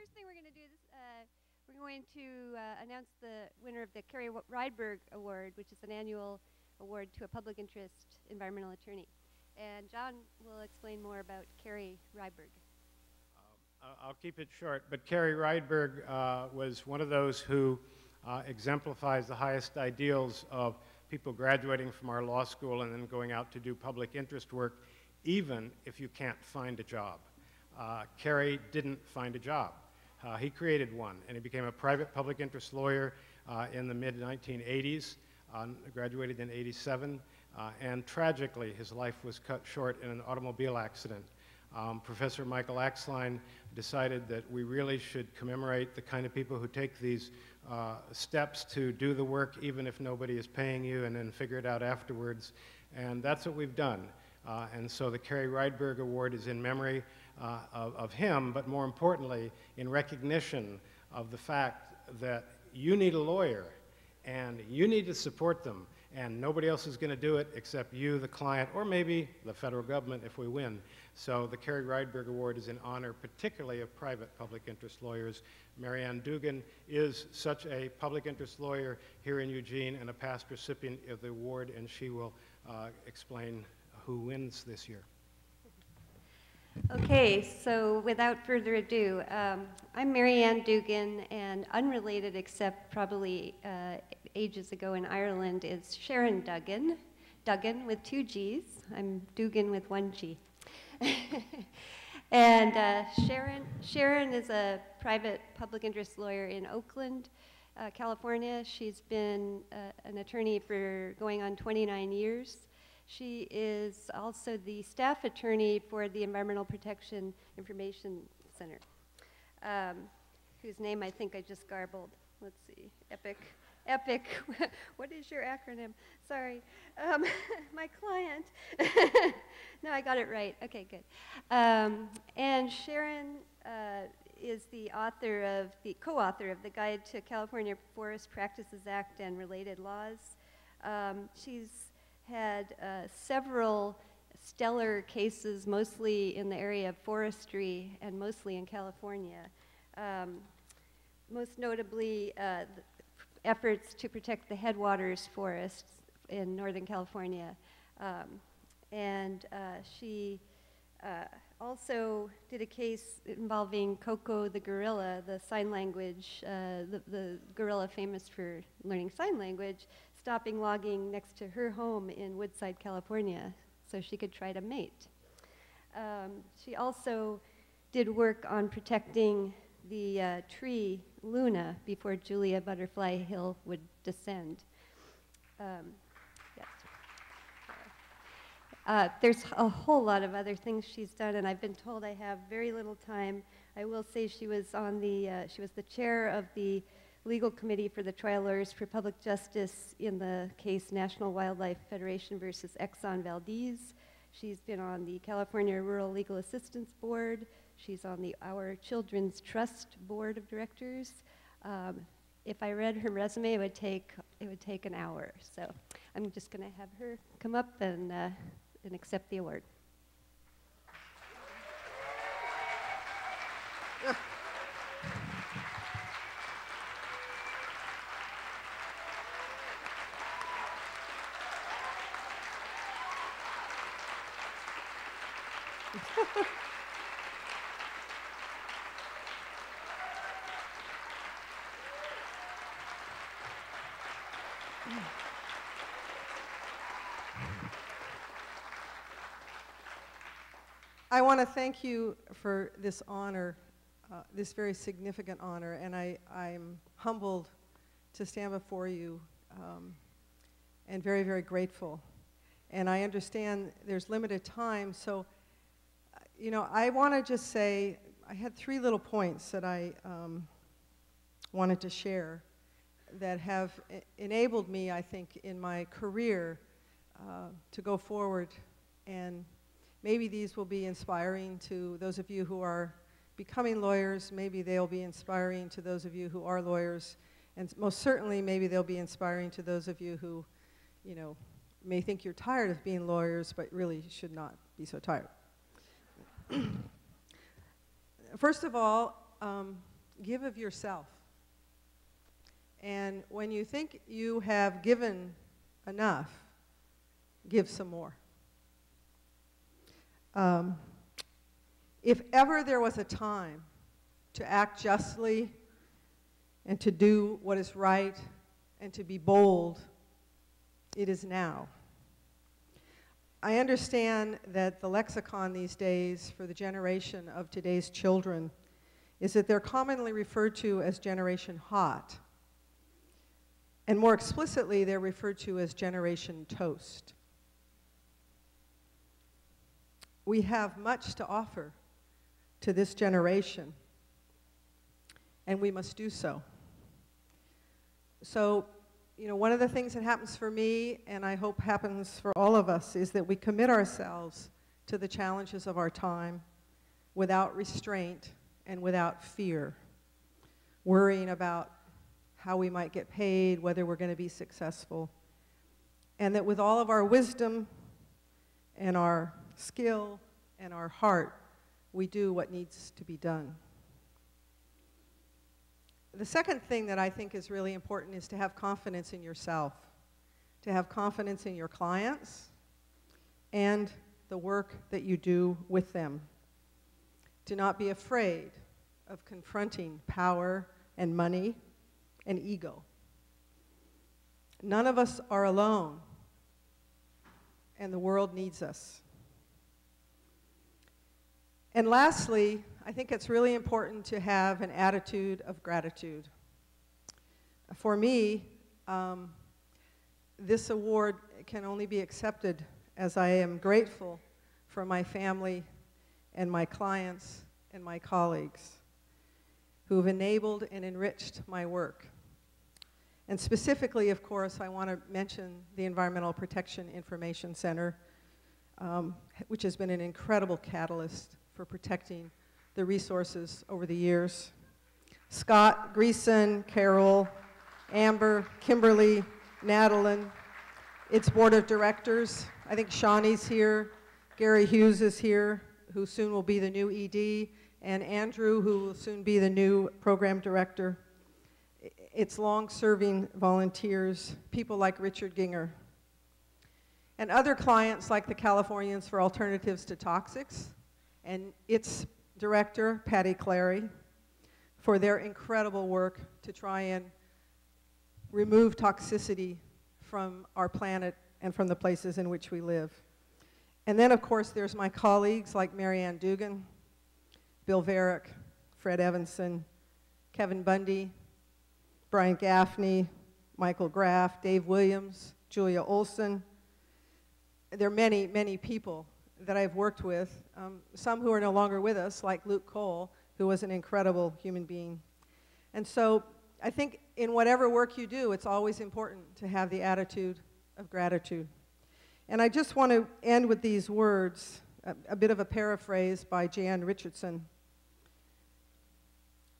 first thing we're going to do is we're going to announce the winner of the Carrie Rydberg Award, which is an annual award to a public interest environmental attorney. And John will explain more about Carrie Rydberg. I'll keep it short, but Carrie Rydberg was one of those who exemplifies the highest ideals of people graduating from our law school and then going out to do public interest work, even if you can't find a job. Carrie didn't find a job. He created one, and he became a private public interest lawyer in the mid-1980s, graduated in '87, and tragically his life was cut short in an automobile accident. Professor Michael Axline decided that we really should commemorate the kind of people who take these steps to do the work even if nobody is paying you, and then figure it out afterwards. And that's what we've done. And so the Carrie Rydberg Award is in memory of him, but more importantly, in recognition of the fact that you need a lawyer and you need to support them, and nobody else is going to do it except you, the client, or maybe the federal government if we win. So the Carrie Rydberg Award is in honor particularly of private public interest lawyers. Marianne Dugan is such a public interest lawyer here in Eugene and a past recipient of the award, and she will explain who wins this year. Okay, so without further ado, I'm Marianne Dugan, and unrelated except probably ages ago in Ireland is Sharon Duggan. Duggan with 2 G's. I'm Dugan with 1 G. And Sharon is a private public interest lawyer in Oakland, California. She's been an attorney for going on 29 years. She is also the staff attorney for the Environmental Protection Information Center, whose name I think I just garbled. Let's see, EPIC. EPIC, what is your acronym? Sorry, my client. No, I got it right. Okay, good. And Sharon is the co-author of the Guide to California Forest Practices Act and Related Laws. She's had several stellar cases, mostly in the area of forestry and mostly in California. Most notably, efforts to protect the headwaters forests in Northern California. She also did a case involving Coco the gorilla, the sign language, the gorilla famous for learning sign language, stopping logging next to her home in Woodside, California, so she could try to mate. She also did work on protecting the tree Luna before Julia Butterfly Hill would descend. Yes. There's a whole lot of other things she's done, and I've been told I have very little time. I will say she was on the she was the chair of the legal committee for the trial lawyers for public justice in the case National Wildlife Federation versus Exxon Valdez. She's been on the California Rural Legal Assistance Board. She's on the Our Children's Trust Board of Directors. If I read her resume, it would take an hour. So I'm just going to have her come up and accept the award. I want to thank you for this honor, this very significant honor, and I'm humbled to stand before you and very, very grateful. And I understand there's limited time, so I want to just say I had 3 little points that I wanted to share that have enabled me, I think, in my career to go forward, and maybe these will be inspiring to those of you who are becoming lawyers. Maybe they'll be inspiring to those of you who are lawyers, and most certainly maybe they'll be inspiring to those of you who, may think you're tired of being lawyers, but really should not be so tired. First of all, give of yourself. And when you think you have given enough, give some more. If ever there was a time to act justly and to do what is right and to be bold, it is now. I understand that the lexicon these days for the generation of today's children is that they're commonly referred to as Generation Hot. And more explicitly, they're referred to as Generation Toast. We have much to offer to this generation, and we must do so. So, you know, one of the things that happens for me, and I hope happens for all of us, is that we commit ourselves to the challenges of our time without restraint and without fear, worrying about how we might get paid, whether we're going to be successful, and that with all of our wisdom and our skill and our heart, we do what needs to be done. The second thing that I think is really important is to have confidence in yourself, to have confidence in your clients and the work that you do with them. Do not be afraid of confronting power and money and ego. None of us are alone, and the world needs us. And lastly, I think it's really important to have an attitude of gratitude. For me, this award can only be accepted as I am grateful for my family and my clients and my colleagues who have enabled and enriched my work. And specifically, of course, I want to mention the Environmental Protection Information Center, which has been an incredible catalyst for protecting the resources over the years. Scott, Greason, Carol, Amber, Kimberly, Natalie, its board of directors. I think Shawnee's here, Gary Hughes is here, who soon will be the new ED, and Andrew, who will soon be the new program director. Its long-serving volunteers, people like Richard Ginger. And other clients like the Californians for Alternatives to Toxics, and its director, Patty Clary, for their incredible work to try and remove toxicity from our planet and from the places in which we live. And then, of course, there's my colleagues like Marianne Dugan, Bill Varick, Fred Evanson, Kevin Bundy, Brian Gaffney, Michael Graff, Dave Williams, Julia Olson. There are many, many people that I've worked with, some who are no longer with us, like Luke Cole, who was an incredible human being. And so I think in whatever work you do, it's always important to have the attitude of gratitude. And I just want to end with these words, a bit of a paraphrase by Jan Richardson.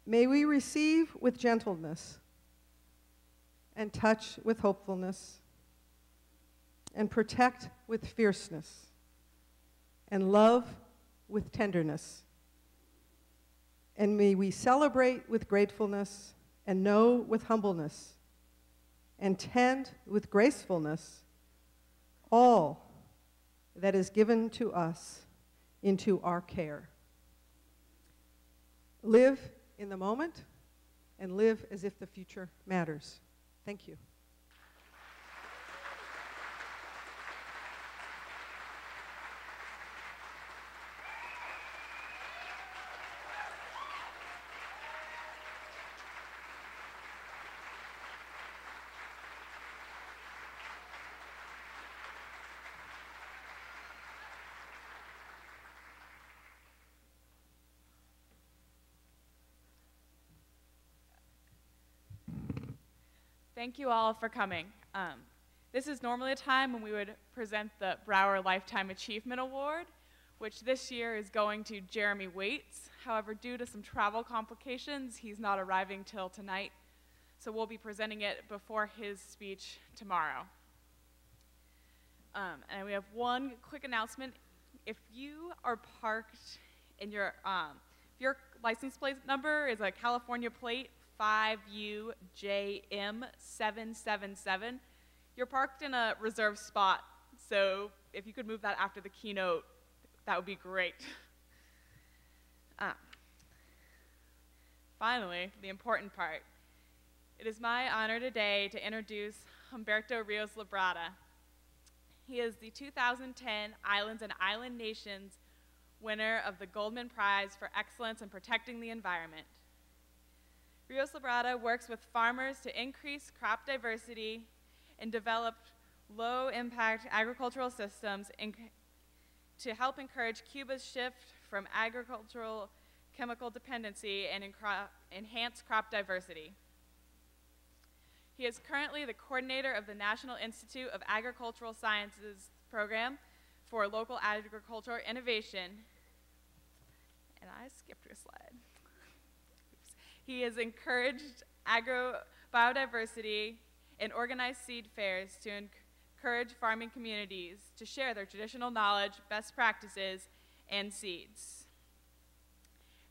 May we receive with gentleness and touch with hopefulness and protect with fierceness and love with tenderness. And may we celebrate with gratefulness and know with humbleness and tend with gracefulness all that is given to us into our care. Live in the moment and live as if the future matters. Thank you. Thank you all for coming. This is normally a time when we would present the Brower Lifetime Achievement Award, which this year is going to Jeremy Waits. However, due to some travel complications, he's not arriving till tonight, so we'll be presenting it before his speech tomorrow. And we have one quick announcement. If you are parked in your, if you're license plate number is a California plate 5UJM777. You're parked in a reserved spot, so if you could move that after the keynote, that would be great. Finally, the important part. It is my honor today to introduce Humberto Rios Labrada. He is the 2010 Islands and Island Nations winner of the Goldman Prize for Excellence in Protecting the Environment. Rios Labrada works with farmers to increase crop diversity and develop low-impact agricultural systems to help encourage Cuba's shift from agricultural chemical dependency and enhance crop diversity. He is currently the coordinator of the National Institute of Agricultural Sciences program for local agricultural innovation. And I skipped a slide. Oops. He has encouraged biodiversity and organized seed fairs to encourage farming communities to share their traditional knowledge, best practices, and seeds.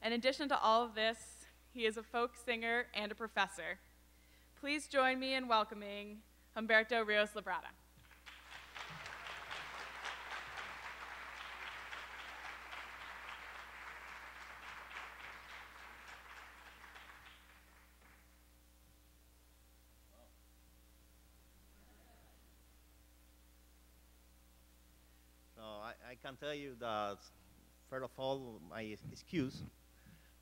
In addition to all of this, he is a folk singer and a professor. Please join me in welcoming Humberto Rios Labrada. So I can tell you that, first of all, my excuse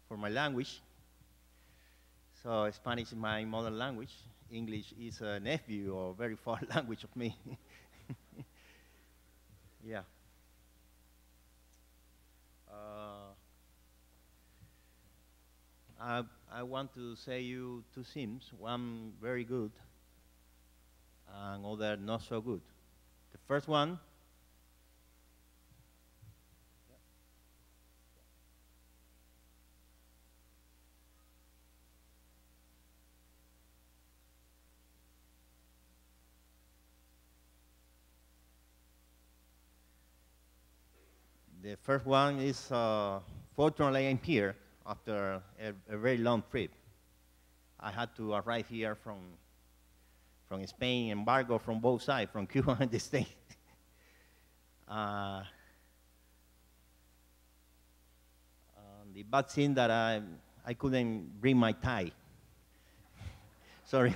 for my language. So Spanish is my mother language. English is a nephew or very far language of me. Yeah. I want to say you two things. One very good and other not so good. The first one, is fortunately I'm here after a very long trip. I had to arrive here from Spain, embargo from both sides, from Cuba and the States. The bad thing that I couldn't bring my tie. Sorry.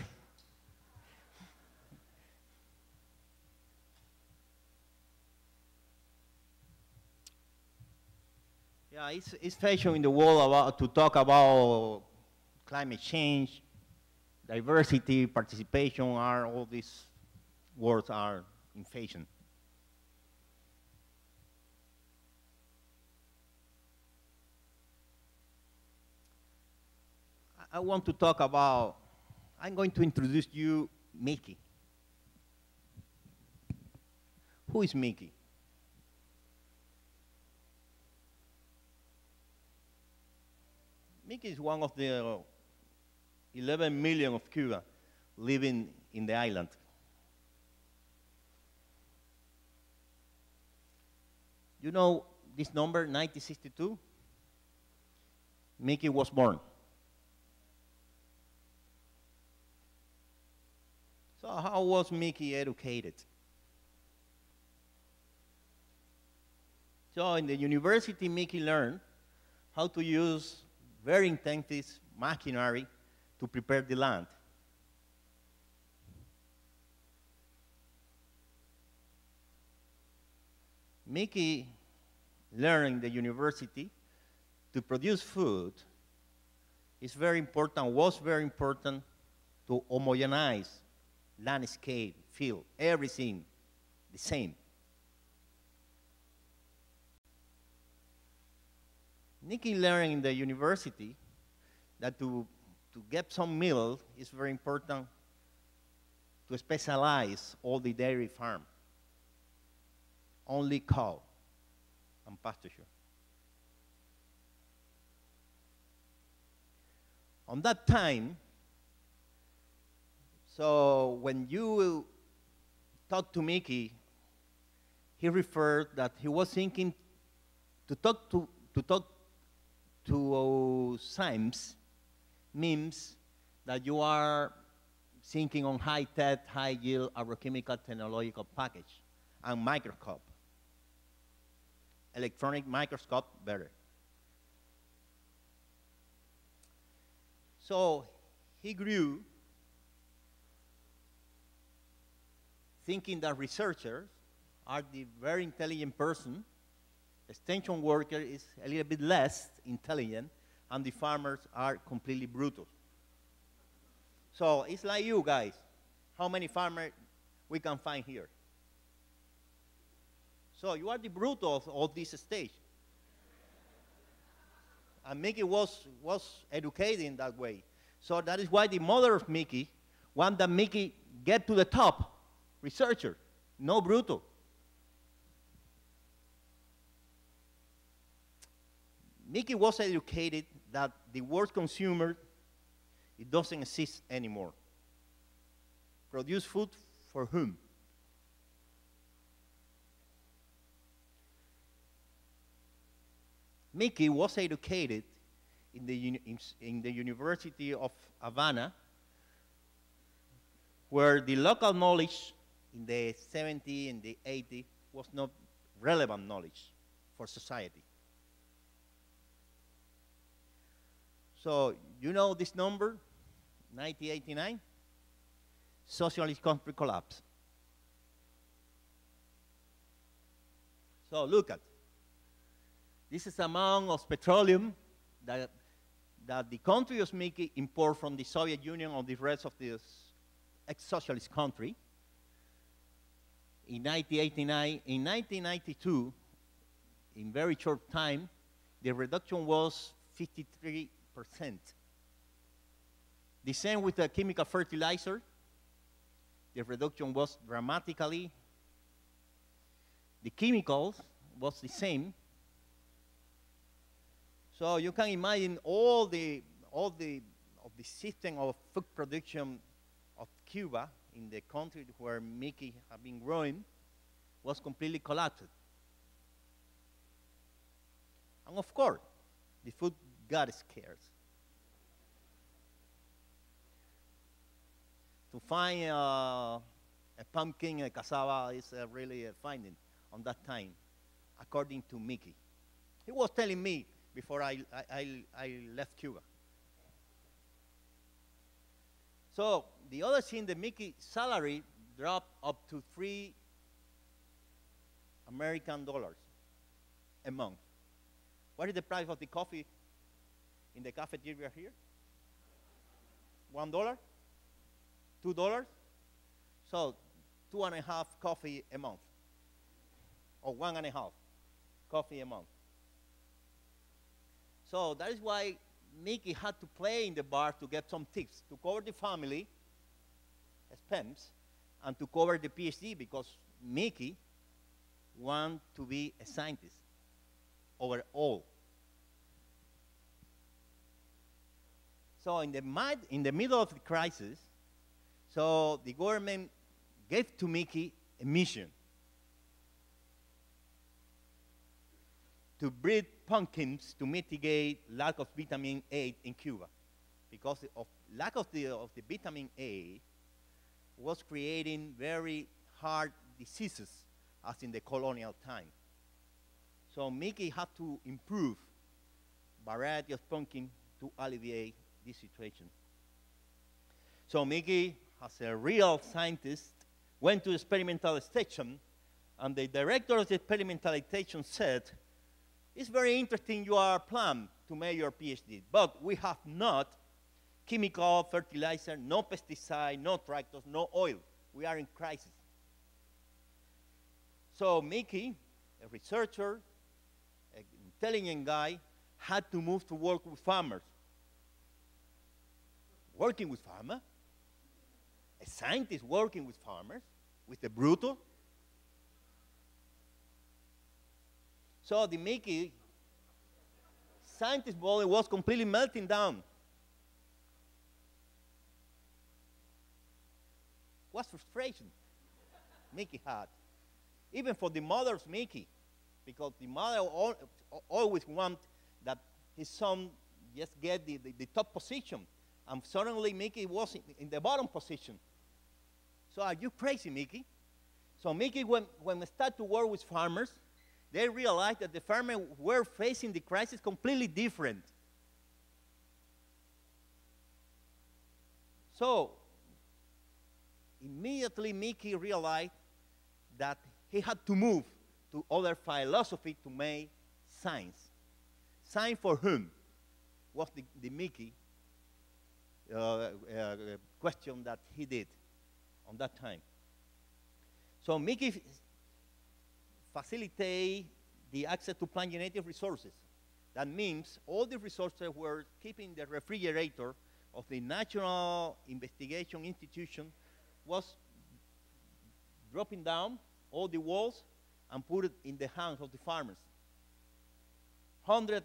Yeah, it's fashion in the world to talk about climate change, diversity, participation, all these words are in fashion. I want to talk about, I'm going to introduce you Mickey. Who is Mickey? Mickey is one of the 11 million of Cuba living in the island. You know this number, 1962? Mickey was born. So how was Mickey educated? So in the university, Mickey learned how to use very intensive machinery to prepare the land. Mickey learned in the university to produce food is very important, was very important to homogenize landscape, field, everything the same. Mickey learned in the university that to get some milk is very important to specialize all the dairy farm. Only cow and pasture. On that time, so when you talk to Mickey, he referred that he was thinking to talk pseudoscience means that you are thinking on high-tech, high-yield agrochemical technological package and microscope. Electronic microscope, better. So he grew thinking that researchers are the very intelligent person, extension worker is a little bit less intelligent, and the farmers are completely brutal. So it's like you guys. How many farmers we can find here? So you are the brutal of this stage. And Mickey was educated in that way. So that is why the mother of Mickey wanted that Mickey get to the top, researcher, no brutal. Mickey was educated that the word consumer, it doesn't exist anymore. Produce food for whom? Mickey was educated in the University of Havana, where the local knowledge in the 70s and the 80s was not relevant knowledge for society. So you know this number, 1989? Socialist country collapse. So look at, this is amount of petroleum that the country of Mickey import from the Soviet Union or the rest of the ex-socialist country. In 1989, in 1992, in very short time, the reduction was 53%. The same with the chemical fertilizer. The reduction was dramatically. The chemicals was the same. So you can imagine all the system of food production of Cuba in the country where Mickey had been growing was completely collapsed. And of course, the food got scarce. To find a pumpkin and cassava is really a finding on that time, according to Mickey. He was telling me before I left Cuba. So the other thing, the Mickey salary dropped up to $3 American a month. What is the price of the coffee in the cafeteria here? $1? $2? So 2.5 coffee a month, or 1.5 coffee a month. So that is why Mickey had to play in the bar to get some tips to cover the family expense and to cover the PhD, because Mickey wanted to be a scientist overall. So in the middle of the crisis, so the government gave to Mickey a mission to breed pumpkins to mitigate lack of vitamin A in Cuba, because of lack of the vitamin A was creating very hard diseases as in the colonial time. So Mickey had to improve variety of pumpkin to alleviate this situation. So Mickey, as a real scientist, went to the experimental station, and the director of the experimental station said, "It's very interesting you are planned to make your PhD, but we have not chemical fertilizer, no pesticide, no tractors, no oil. We are in crisis." So Mickey, a researcher, an intelligent guy, had to move to work with farmers. Working with farmers? A scientist working with farmers? With the brutal? So the Mickey scientist body was completely melting down. What frustration Mickey had. Even for the mother's Mickey, because the mother always want that his son just get the top position, and suddenly Mickey was in the bottom position. So are you crazy, Mickey? So Mickey, when we start to work with farmers, they realized that the farmers were facing the crisis completely different. So immediately Mickey realized that he had to move to other philosophy to make science. Science for whom? Was the Mickey question that he did on that time. So Mickey facilitate the access to plant genetic resources. That means all the resources were keeping the refrigerator of the National Investigation Institution was dropping down all the walls and put it in the hands of the farmers. 100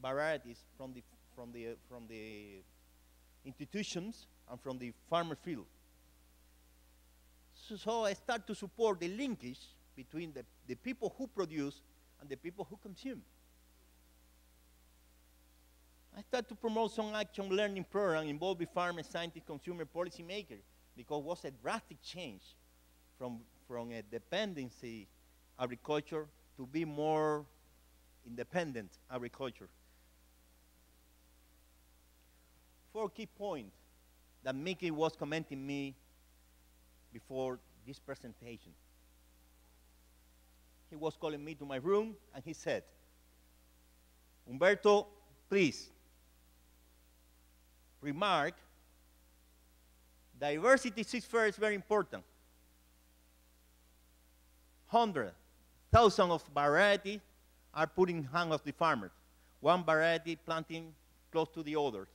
varieties from the institutions and from the farmer field. So I start to support the linkage between the people who produce and the people who consume. I start to promote some action learning program involving farmers, scientists, consumer, policymakers, because it was a drastic change from a dependency agriculture to be more independent agriculture. 4 key points that Mickey was commenting me before this presentation. He was calling me to my room and he said, Humberto, please remark, diversity seafarer is very important. 100,000 of variety are put in hands of the farmers. One variety planting close to the others.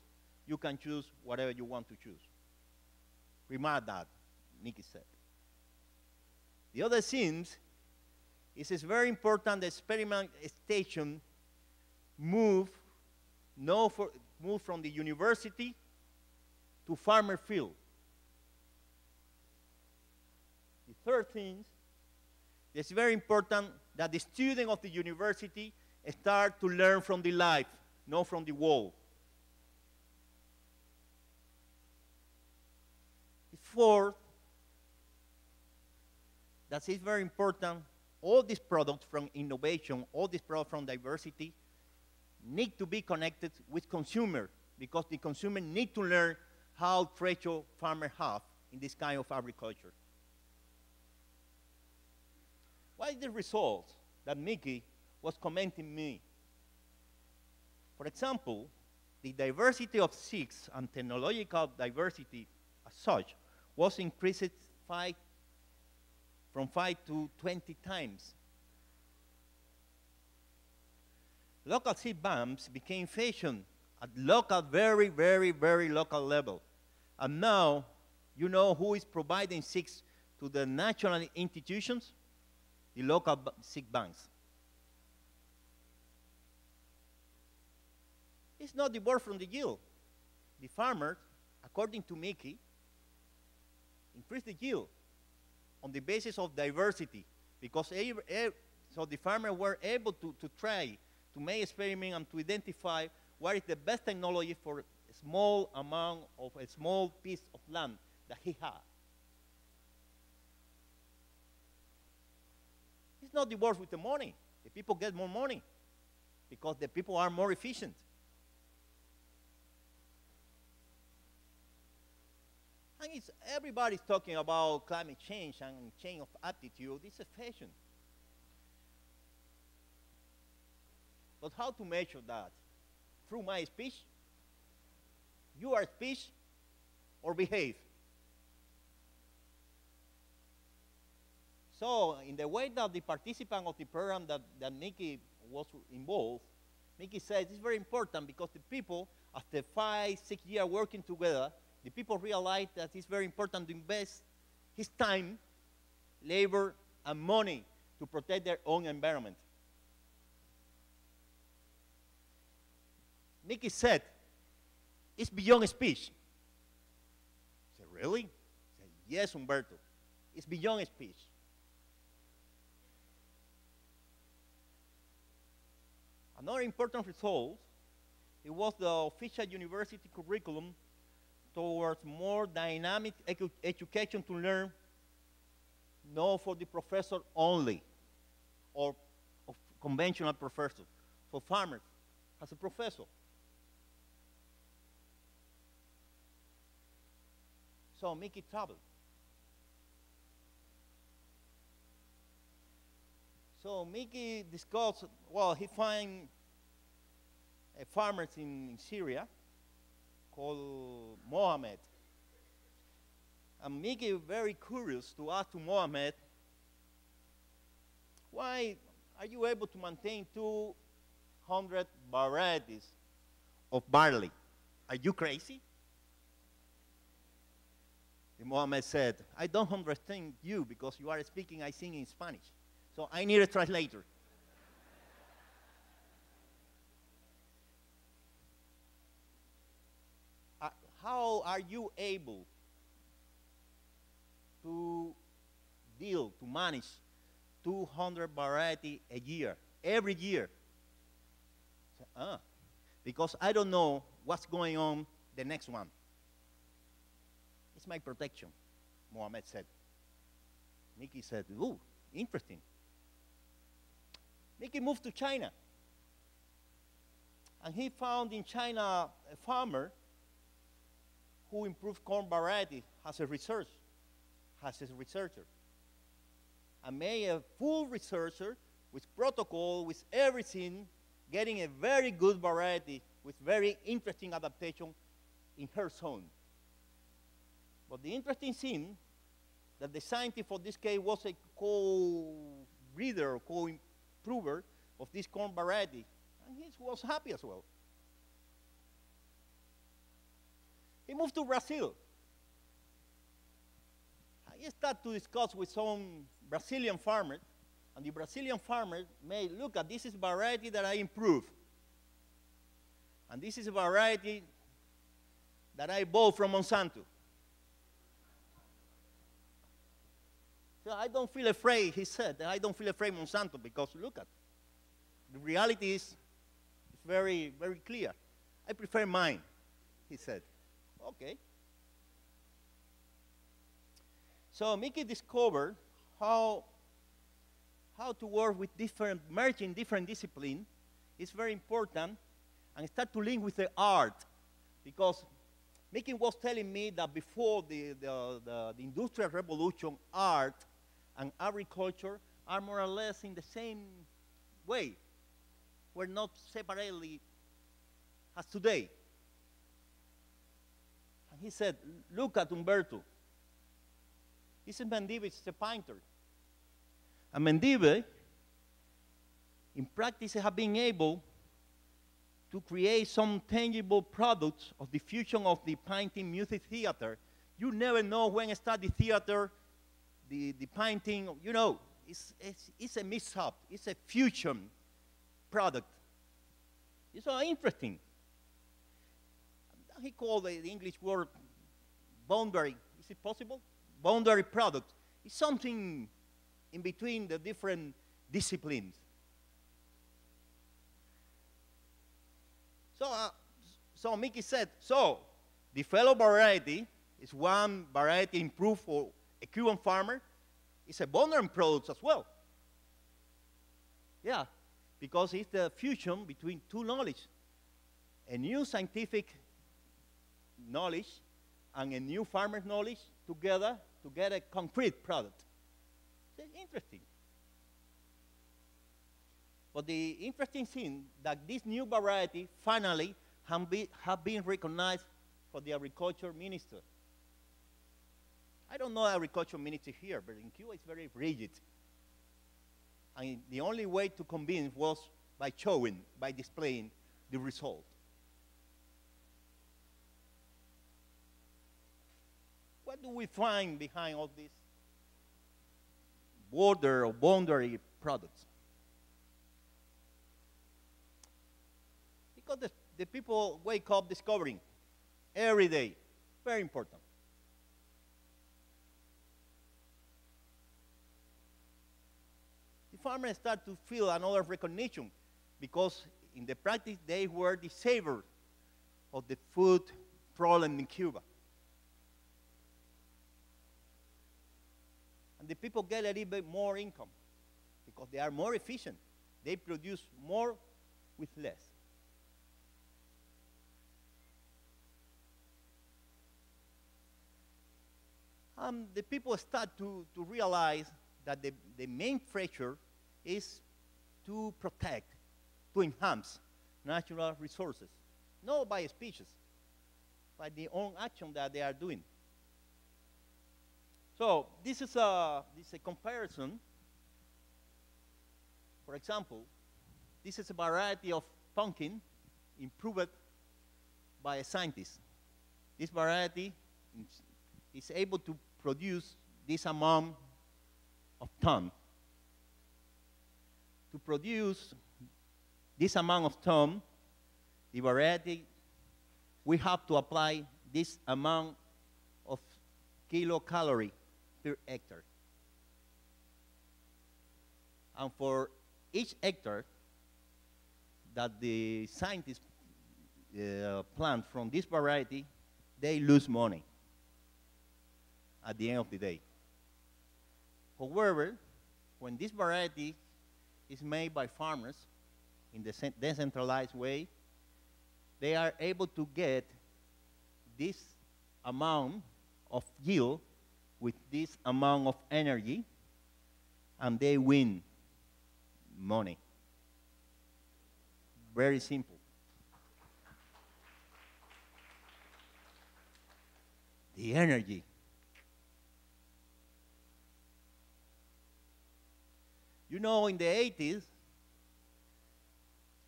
You can choose whatever you want to choose. Remark that, Mickey said. The other things is it's very important the experiment station move from the university to farmer field. The third thing, it's very important that the student of the university start to learn from the life, not from the wall. The fourth, that is very important, all these products from innovation, all these products from diversity need to be connected with consumer, because the consumer need to learn how treasure farmers have in this kind of agriculture. What is the result that Mickey was commenting me? For example, the diversity of seeds and technological diversity as such was increased from 5 to 20 times. Local seed banks became fashion at local, very, very, very local level. And now, you know who is providing seeds to the national institutions? The local seed banks. It's not the word from the yield. The farmers, according to Mickey, increased the yield on the basis of diversity, because so the farmers were able to try to make experiments and to identify what is the best technology for a small amount of a small piece of land that he had. It's not the worst with the money. The people get more money because the people are more efficient. And everybody's talking about climate change and change of attitude. It's a fashion. But how to measure that? Through my speech? Your speech? Or behave? So in the way that the participant of the program that Mickey was involved, Mickey said it's very important because the people, after 5, 6 years working together, the people realize that it's very important to invest his time, labor, and money to protect their own environment. Mickey said, it's beyond speech. I said, really? I said, yes, Humberto. It's beyond speech. Another important result It was the official university curriculum towards more dynamic education to learn, not for the professor only, or of conventional professor, for farmers as a professor. So Mickey traveled. So Mickey discussed, well, he found farmers in Syria called Mohammed. And Mickey very curious to ask to Mohammed, why are you able to maintain 200 varieties of barley? Are you crazy? And Mohammed said, I don't understand you because you are speaking, I think, in Spanish. So I need a translator. How are you able to deal, to manage 200 variety a year, every year? So, because I don't know what's going on the next one. It's my protection, Mohammed said. Mickey said, ooh, interesting. Mickey moved to China. And he found in China a farmer who improved corn variety as a researcher, and made a full researcher with protocol, with everything, getting a very good variety with very interesting adaptation in her zone. But the interesting thing that the scientist for this case was a co-breeder or co-improver of this corn variety, and he was happy as well. He moved to Brazil. I started to discuss with some Brazilian farmers, and the Brazilian farmers may look at this is variety that I improved. And this is a variety that I bought from Monsanto. So I don't feel afraid, he said, I don't feel afraid Monsanto because look at, the reality is very, very clear. I prefer mine, he said. Okay. So Mickey discovered how to work with merging different disciplines. It's very important, and start to link with the art, because Mickey was telling me that before the Industrial Revolution, art and agriculture are more or less in the same way. We're not separately as today. And he said, look at Humberto. He's in Mendive, he's a painter. And Mendive, in practice, have been able to create some tangible products of the fusion of the painting music theater. You never know when you start the theater, the painting, you know, it's a mix-up, it's a fusion product. It's so interesting. He called the English word boundary. Is it possible? Boundary product. It's something in between the different disciplines. So Mickey said, so the fellow variety is one variety improved for a Cuban farmer. It's a boundary product as well. Yeah, because it's the fusion between two knowledge. A new scientific knowledge and a new farmer's knowledge together to get a concrete product. It's interesting. But the interesting thing that this new variety finally have been recognized for the agriculture minister. I don't know agriculture minister here, but in Cuba it's very rigid. And the only way to convince was by showing, by displaying the result. What do we find behind all these border or boundary products? Because the people wake up discovering every day, very important. The farmers start to feel another recognition because in the practice they were the saviors of the food problem in Cuba. And the people get a little bit more income because they are more efficient. They produce more with less. The people start to realize that the main pressure is to protect, to enhance natural resources, not by species, by the own action that they are doing. So this is a comparison. For example, this is a variety of pumpkin improved by a scientist. This variety is able to produce this amount of ton. To produce this amount of ton, the variety, we have to apply this amount of kilocalorie per hectare. And for each hectare that the scientists plant from this variety, they lose money at the end of the day. However, when this variety is made by farmers in the decentralized way, they are able to get this amount of yield with this amount of energy, and they win money. Very simple. The energy. You know, in the 80s,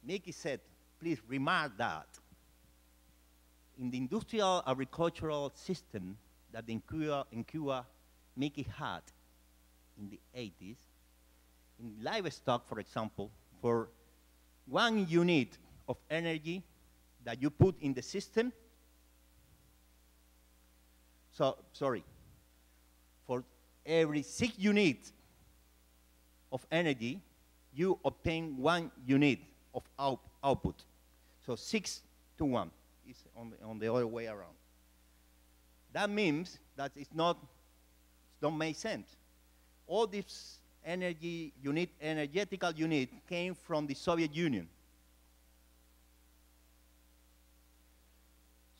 Mickey said, please remark that in the industrial agricultural system that in Cuba Mickey had in the 80s, in livestock, for example, for 1 unit of energy that you put in the system, for every 6 units of energy, you obtain 1 unit of output. So 6 to 1 is on the other way around. That means that it don't make sense. All this energetical unit came from the Soviet Union.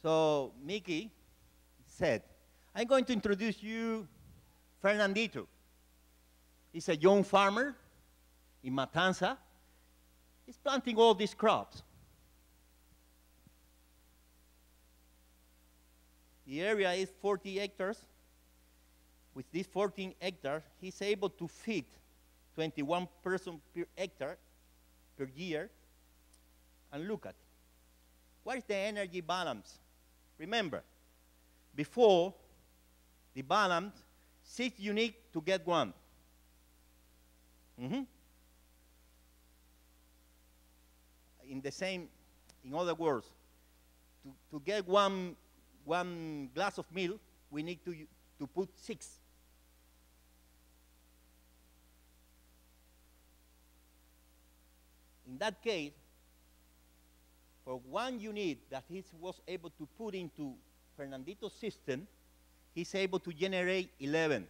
So Mickey said, I'm going to introduce you Fernandito. He's a young farmer in Matanza. He's planting all these crops. The area is 40 hectares. With these 14 hectares, he's able to feed 21 persons per hectare per year. And look at, what is the energy balance? Remember, before the balance, 6 units to get 1. In other words, to get one glass of milk, we need to put 6. In that case, for 1 unit that he was able to put into Fernandito's system, he's able to generate 11.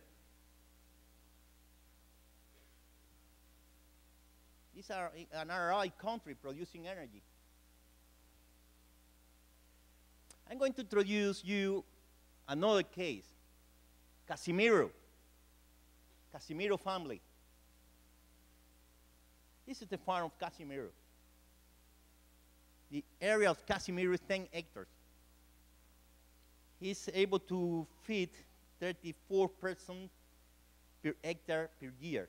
These are an RI country producing energy. I'm going to introduce you another case, Casimiro family. This is the farm of Casimiro. The area of Casimiro is 10 hectares. He's able to feed 34 persons per hectare per year.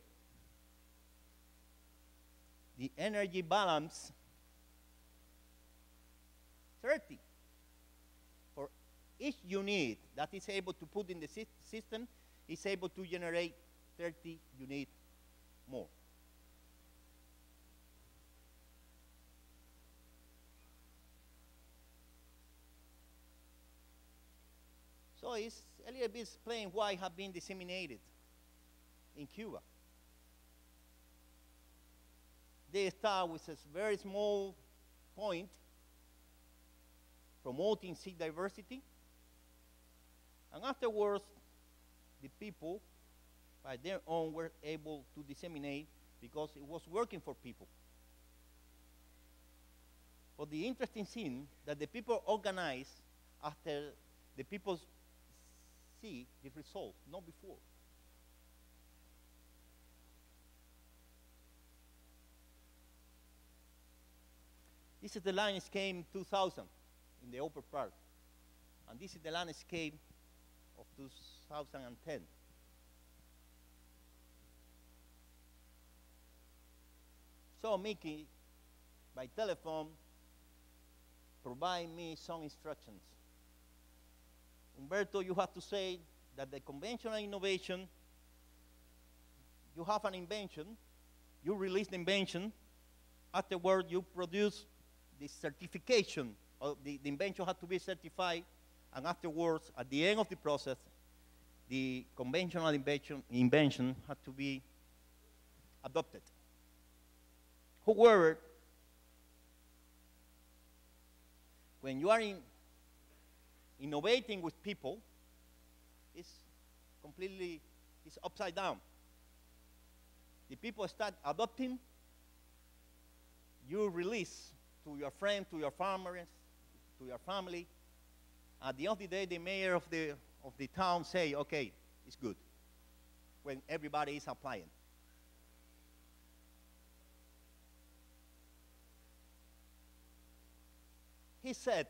The energy balance, 30. For each unit that is able to put in the system, is able to generate 30 units more. So it's a little bit explain why have been disseminated in Cuba. They start with a very small point, promoting seed diversity. And afterwards, the people, by their own, were able to disseminate because it was working for people. But the interesting thing that the people organized after the people see the result, not before. This is the landscape in 2000 in the upper part. And this is the landscape of 2010. So Mickey, by telephone, provide me some instructions. Humberto, you have to say that the conventional innovation, you have an invention, you release the invention, afterward you produce the certification, of the invention has to be certified, and afterwards, at the end of the process, the conventional invention has to be adopted. However, when you are innovating with people, it's completely, it's upside down. The people start adopting, you release to your friends, to your farmers, to your family. At the end of the day, the mayor of the town say, okay, it's good, when everybody is applying. He said,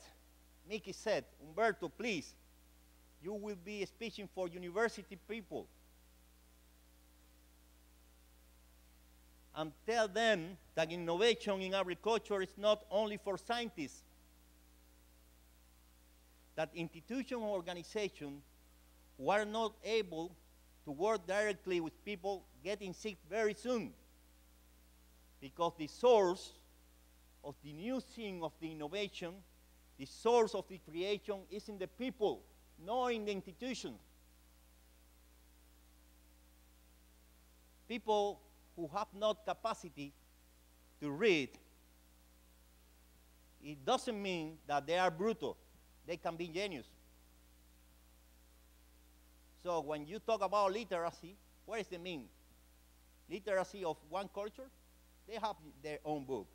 Mickey said, Humberto, please, you will be speaking for university people. And tell them that innovation in agriculture is not only for scientists, that institutions or organizations who are not able to work directly with people getting sick very soon, because the source of the new thing of the innovation, the source of the creation is in the people, not in the institution. People who have not capacity to read, it doesn't mean that they are brutal. They can be genius. So when you talk about literacy, what does it mean? Literacy of one culture? They have their own book.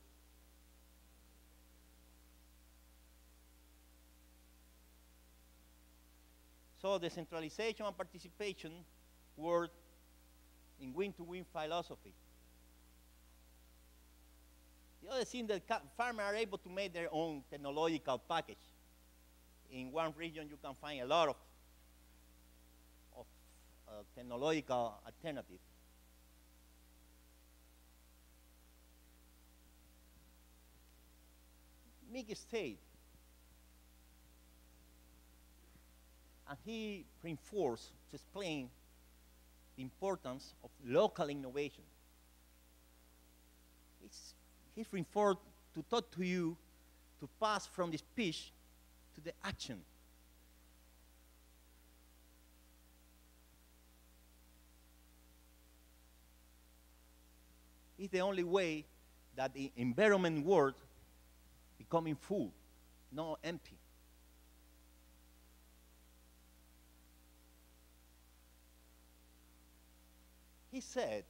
So decentralization and participation were in win-to-win philosophy. The other thing that farmers are able to make their own technological package. In one region, you can find a lot of technological alternatives. Mickey stayed, and he reinforced to explain the importance of local innovation. He's reinforced to talk to you, to pass from the speech to the action. It's the only way that the environment world becoming full, not empty. He said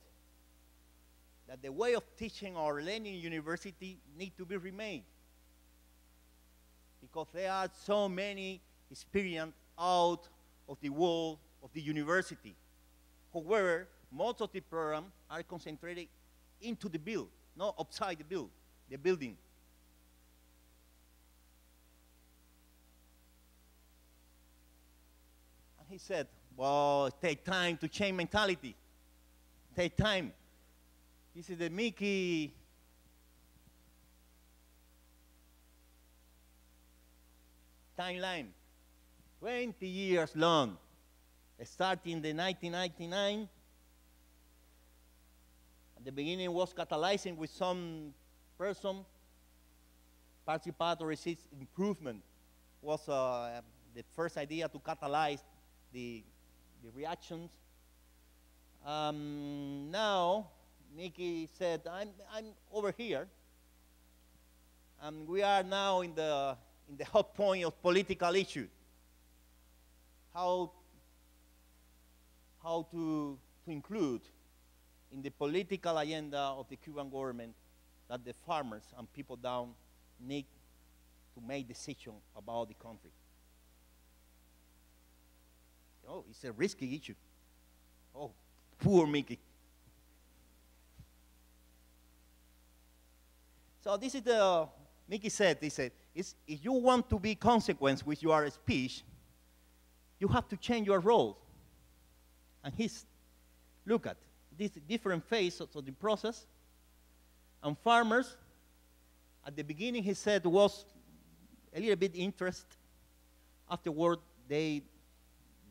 that the way of teaching or learning in university need to be remade, because there are so many experience out of the world of the university. However, most of the programs are concentrated into the build, not outside the building. And he said, well, it takes time to change mentality. Take time. This is the Mickey timeline. 20 years long. Starting in 1999. At the beginning was catalyzing with some person. Participatory resist improvement was the first idea to catalyze the reactions. Now, Mickey said, I'm over here. We are now in the in the hot point of political issues. How to include in the political agenda of the Cuban government that the farmers and people down need to make decisions about the country. Oh, it's a risky issue. Oh, poor Mickey. So this is the, Mickey said, he said, if you want to be consequent with your speech, you have to change your role. And look at this different phase of the process. And farmers, at the beginning, he said, was a little bit interest. Afterward, they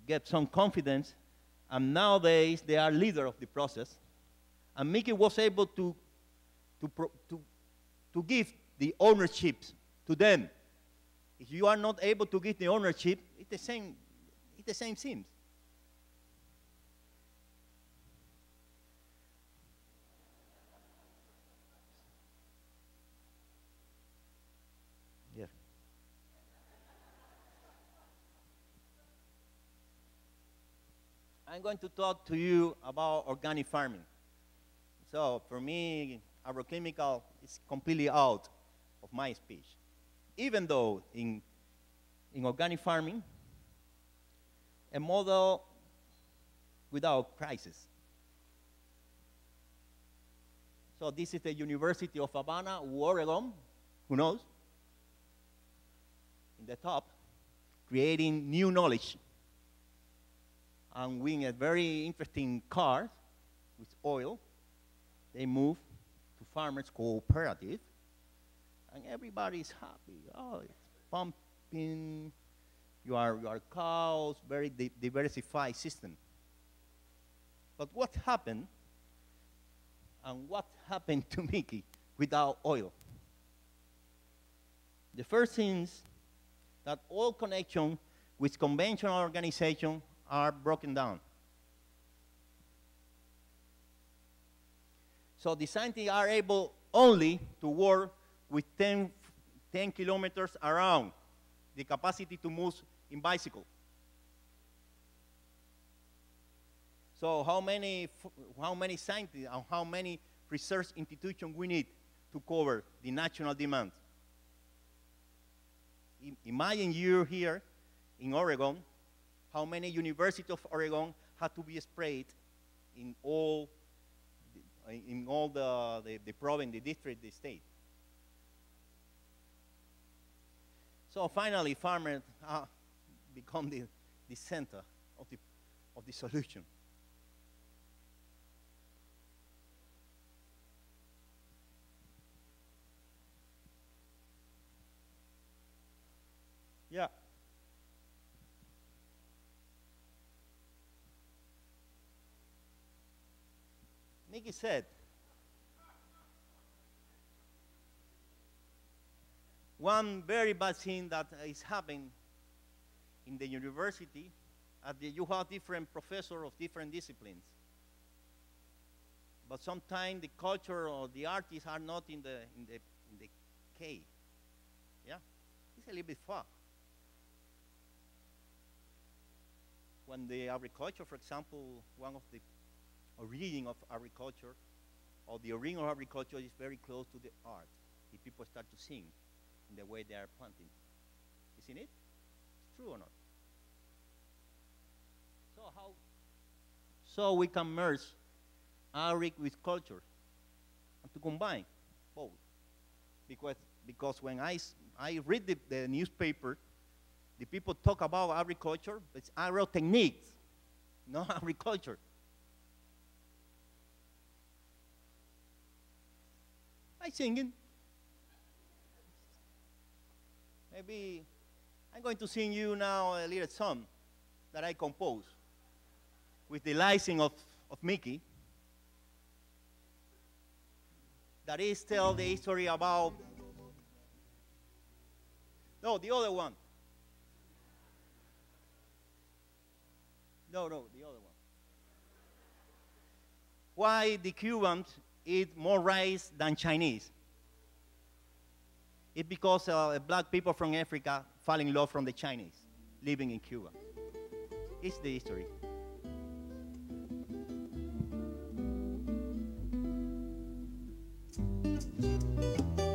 get some confidence. And nowadays, they are leader of the process. And Mickey was able to give the ownership to them. If you are not able to give the ownership, it's the same thing. Yeah. I'm going to talk to you about organic farming. So for me, agrochemical is completely out of my speech. Even though in organic farming, a model without crisis. So this is the University of Havana, Oregon, who knows? In the top, creating new knowledge. And with a very interesting car with oil, they move to farmers cooperative, and everybody's happy. Oh, it's pumping, your cows, very diversified system. But what happened, and what happened to Mickey without oil? The first thing is that all connection with conventional organization are broken down. So the scientists are able only to work with 10 kilometers around the capacity to move in bicycle. So how many scientists and how many research institutions we need to cover the national demand? Imagine you here in Oregon, how many universities of Oregon have to be spread in all the province, the district, the state. So finally, farmers become the center of the solution. Yeah. Mickey said, one very bad thing that is happening in the university, you have different professors of different disciplines. But sometimes the culture or the artists are not in the K. Yeah, it's a little bit far. When the agriculture, for example, one of the origin of agriculture, or the origin of agriculture is very close to the art. The people start to sing in the way they are planting. Isn't it? It's true or not? So we can merge agri with culture and to combine both. Because when I read the newspaper, the people talk about agriculture, but it's agro techniques, not agriculture. I'm singing. Maybe I'm going to sing you now a little song that I composed with the license of Mickey. That is tell the history about, no, the other one. No, the other one. Why the Cubans eat more rice than Chinese? It's because black people from Africa fall in love from the Chinese living in Cuba. It's the history.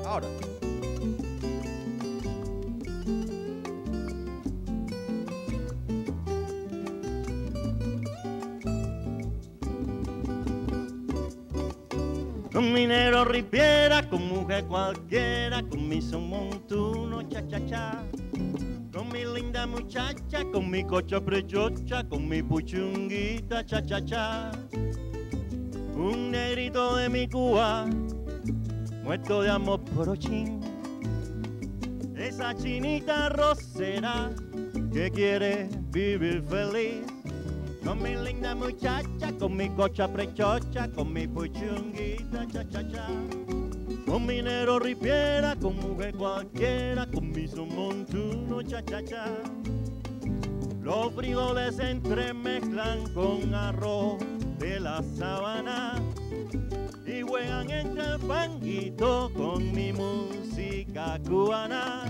Ahora. Con minero ripiera, con mujer cualquiera, con mi son montuno, cha cha cha. Con mi linda muchacha, con mi cocha prechocha, con mi puchunguita, cha cha cha. Un negrito de mi Cuba, muerto de amor por ochín. Esa chinita rosera que quiere vivir feliz. Con mi linda muchacha, con mi cocha prechocha, con mi puchunguita, cha cha cha. Con minero ripiera, con mujer cualquiera, con mi son montuno, cha cha cha. Los frijoles se entremezclan con arroz de la sabana y juegan entre el fanguito con mi música cubana.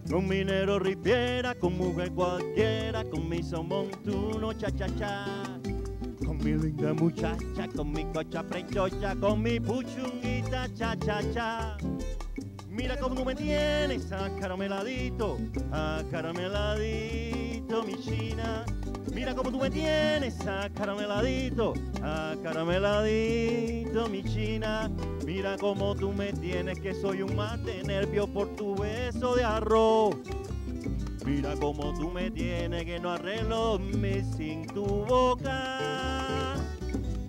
Con minero ripiera, con mujer cualquiera, con mi son montuno, cha cha cha. Con mi linda muchacha, con mi cocha prechocha, con mi puchunguita, cha cha cha. Mira cómo tú me tienes, acarameladito, acarameladito, mi china. Mira cómo tú me tienes, acarameladito, acarameladito, mi china. Mira cómo tú me tienes, que soy un mar de nervio por tu beso de arroz. Mira cómo tú me tienes, que no arreglo mi sin tu boca.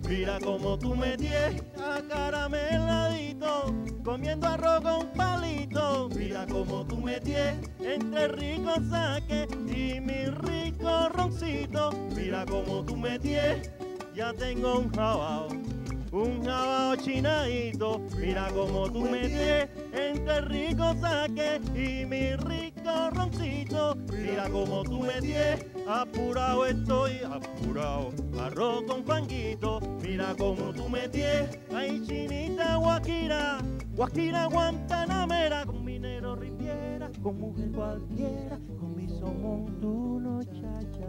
Mira cómo tú me tienes, acarameladito, comiendo arroz con palito. Mira cómo tú me tienes, entre rico saque y mi rico roncito. Mira cómo tú me tienes, ya tengo un jabao chinadito. Mira cómo tú me tienes, entre rico saque y mi rico roncito. Mira cómo tú me tienes, apurado estoy, apurado, arroz con fanguito. Mira cómo tú me tienes, ay chinita guaquira, guaquira guantanamera. Con minero ripiera, con mujer cualquiera, con mi son montuno, cha cha cha.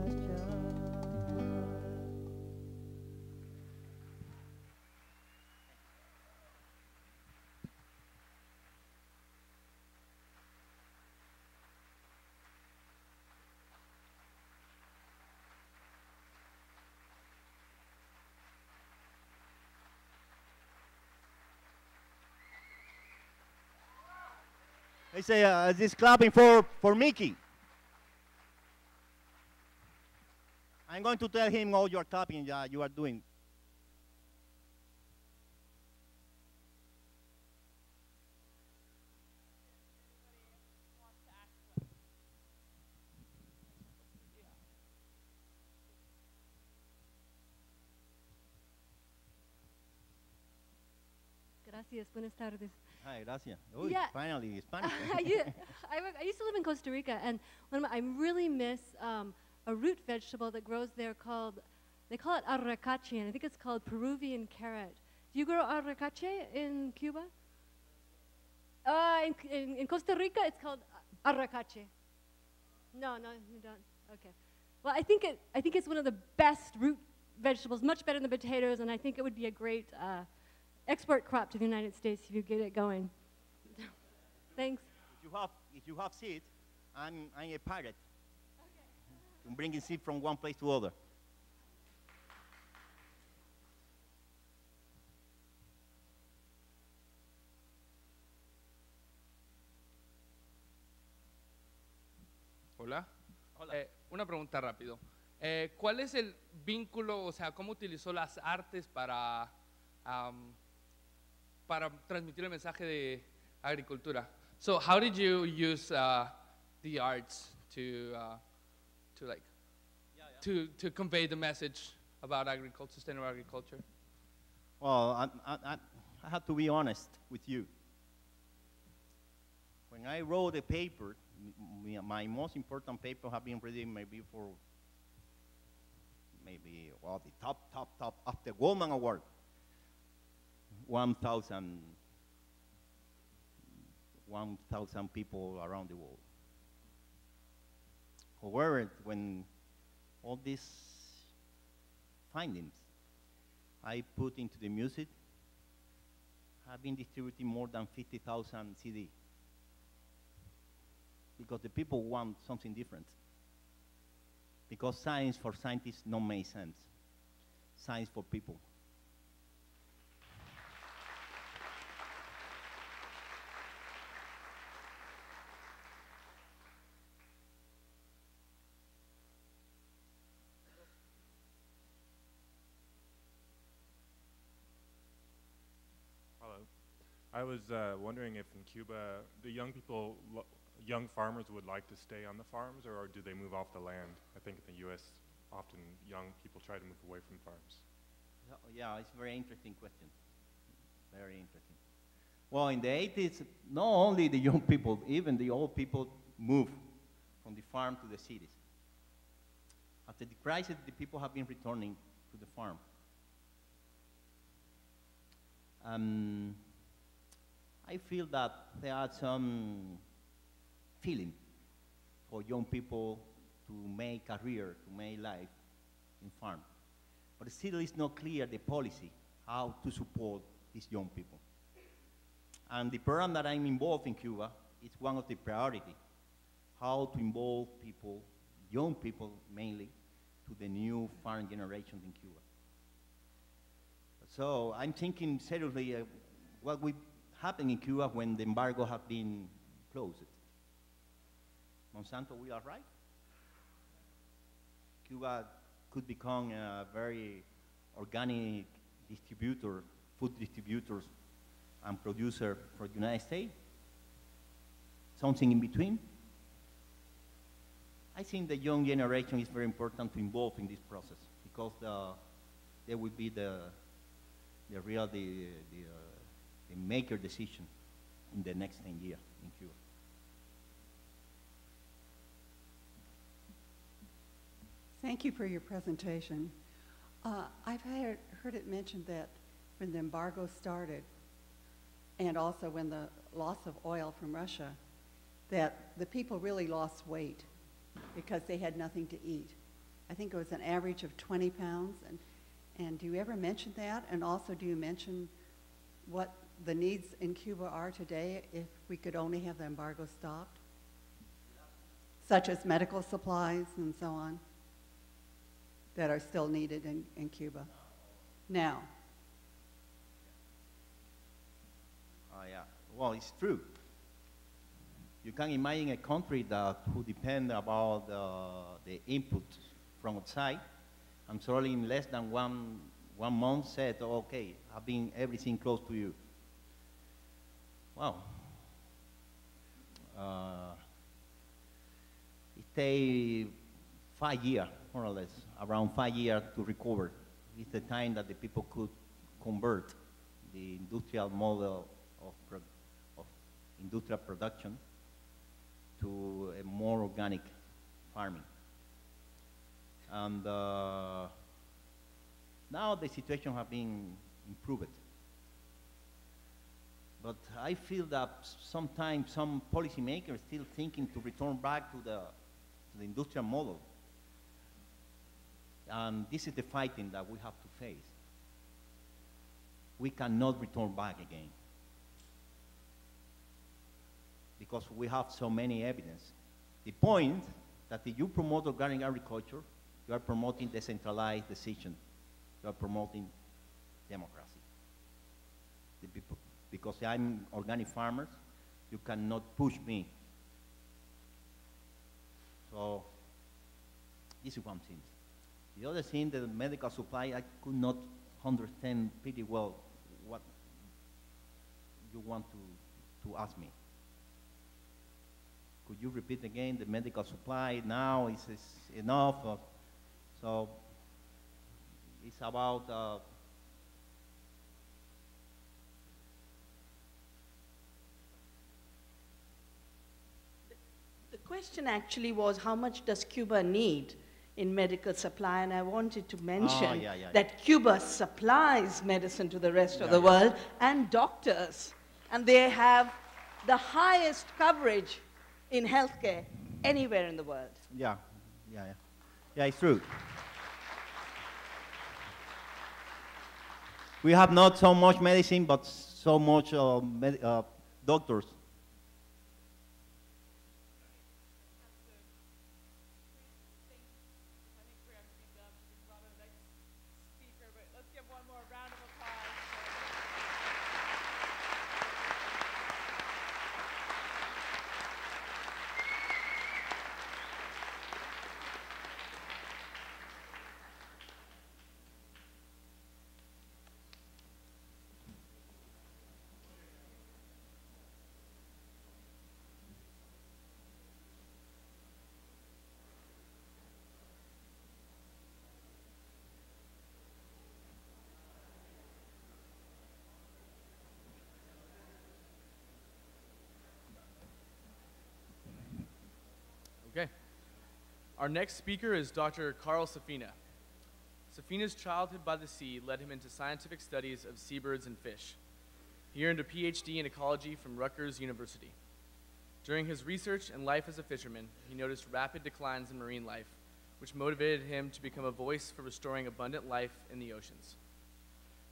They say, this clapping for Mickey. I'm going to tell him how you're clapping, you are doing. Gracias, buenas tardes. Hi, gracias. Oh, Yeah. finally, Spanish. I used to live in Costa Rica, and I really miss a root vegetable that grows there called, they call it arracache, and I think it's called Peruvian carrot. Do you grow arracache in Cuba? In Costa Rica, it's called arracache. No, you don't. Okay. Well, I think it's one of the best root vegetables, much better than potatoes, and I think it would be a great export crop to the United States if you get it going. Thanks. If you have seed, I'm a pirate. Okay. I'm bringing seed from one place to other. Hola. Hola. Una pregunta rápido. ¿Cuál es el vínculo, o sea, cómo utilizó las artes para transmitir el mensaje de agricultura? So, how did you use the arts to convey the message about agriculture, sustainable agriculture? Well, I have to be honest with you. When I wrote a paper, my most important paper have been reading maybe the top after Goldman Award, 1,000 1,000 people around the world. However, when all these findings I put into the music, I've been distributing more than 50,000 CD because the people want something different. Because science for scientists don't make sense. Science for people. Hello. I was wondering if in Cuba, the young farmers would like to stay on the farms, or do they move off the land? I think in the U.S., often young people try to move away from farms. Yeah, it's a very interesting question. Very interesting. Well, in the 80s, not only the young people, even the old people moved from the farm to the cities. After the crisis, the people have been returning to the farm. I feel that there are some feeling for young people to make career, to make life in farm. But still it's not clear the policy, how to support these young people. And the program that I'm involved in Cuba is one of the priorities, how to involve people, young people mainly, to the new farm generation in Cuba. So I'm thinking seriously what will happen in Cuba when the embargo has been closed. Monsanto will arrive. Cuba could become a very organic distributor, food distributors and producer for the United States. Something in between. I think the young generation is very important to involve in this process because there will be the maker decision in the next 10 years in Cuba. Thank you for your presentation. I've heard it mentioned that when the embargo started, and also when the loss of oil from Russia, that the people really lost weight because they had nothing to eat. I think it was an average of 20 pounds. And do you ever mention that? And also, do you mention what the needs in Cuba are today if we could only have the embargo stopped? Such as medical supplies and so on that are still needed in Cuba now. Yeah. Well, it's true. You can imagine a country that who depend about the input from outside. I'm sorry, in less than one month said, oh, okay, I've been everything close to you. Wow. It takes 5 years, more or less, around 5 years to recover. It's the time that the people could convert the industrial model of industrial production to a more organic farming. And now the situation has been improved. But I feel that sometimes some policymakers still thinking to return back to the industrial model. And this is the fighting that we have to face. We cannot return back again because we have so many evidence. The point that if you promote organic agriculture, you are promoting decentralized decision. You are promoting democracy. The people, because I'm organic farmers, you cannot push me. So this is one thing. The other thing, the medical supply, I could not understand pretty well what you want to ask me. Could you repeat again the medical supply now is enough? So it's about the question actually was how much does Cuba need in medical supply, and I wanted to mention that Cuba supplies medicine to the rest of the world and doctors, and they have the highest coverage in healthcare anywhere in the world. Yeah, it's true. We have not so much medicine, but so much doctors. Okay. Our next speaker is Dr. Carl Safina. Safina's childhood by the sea led him into scientific studies of seabirds and fish. He earned a PhD in ecology from Rutgers University. During his research and life as a fisherman, he noticed rapid declines in marine life, which motivated him to become a voice for restoring abundant life in the oceans.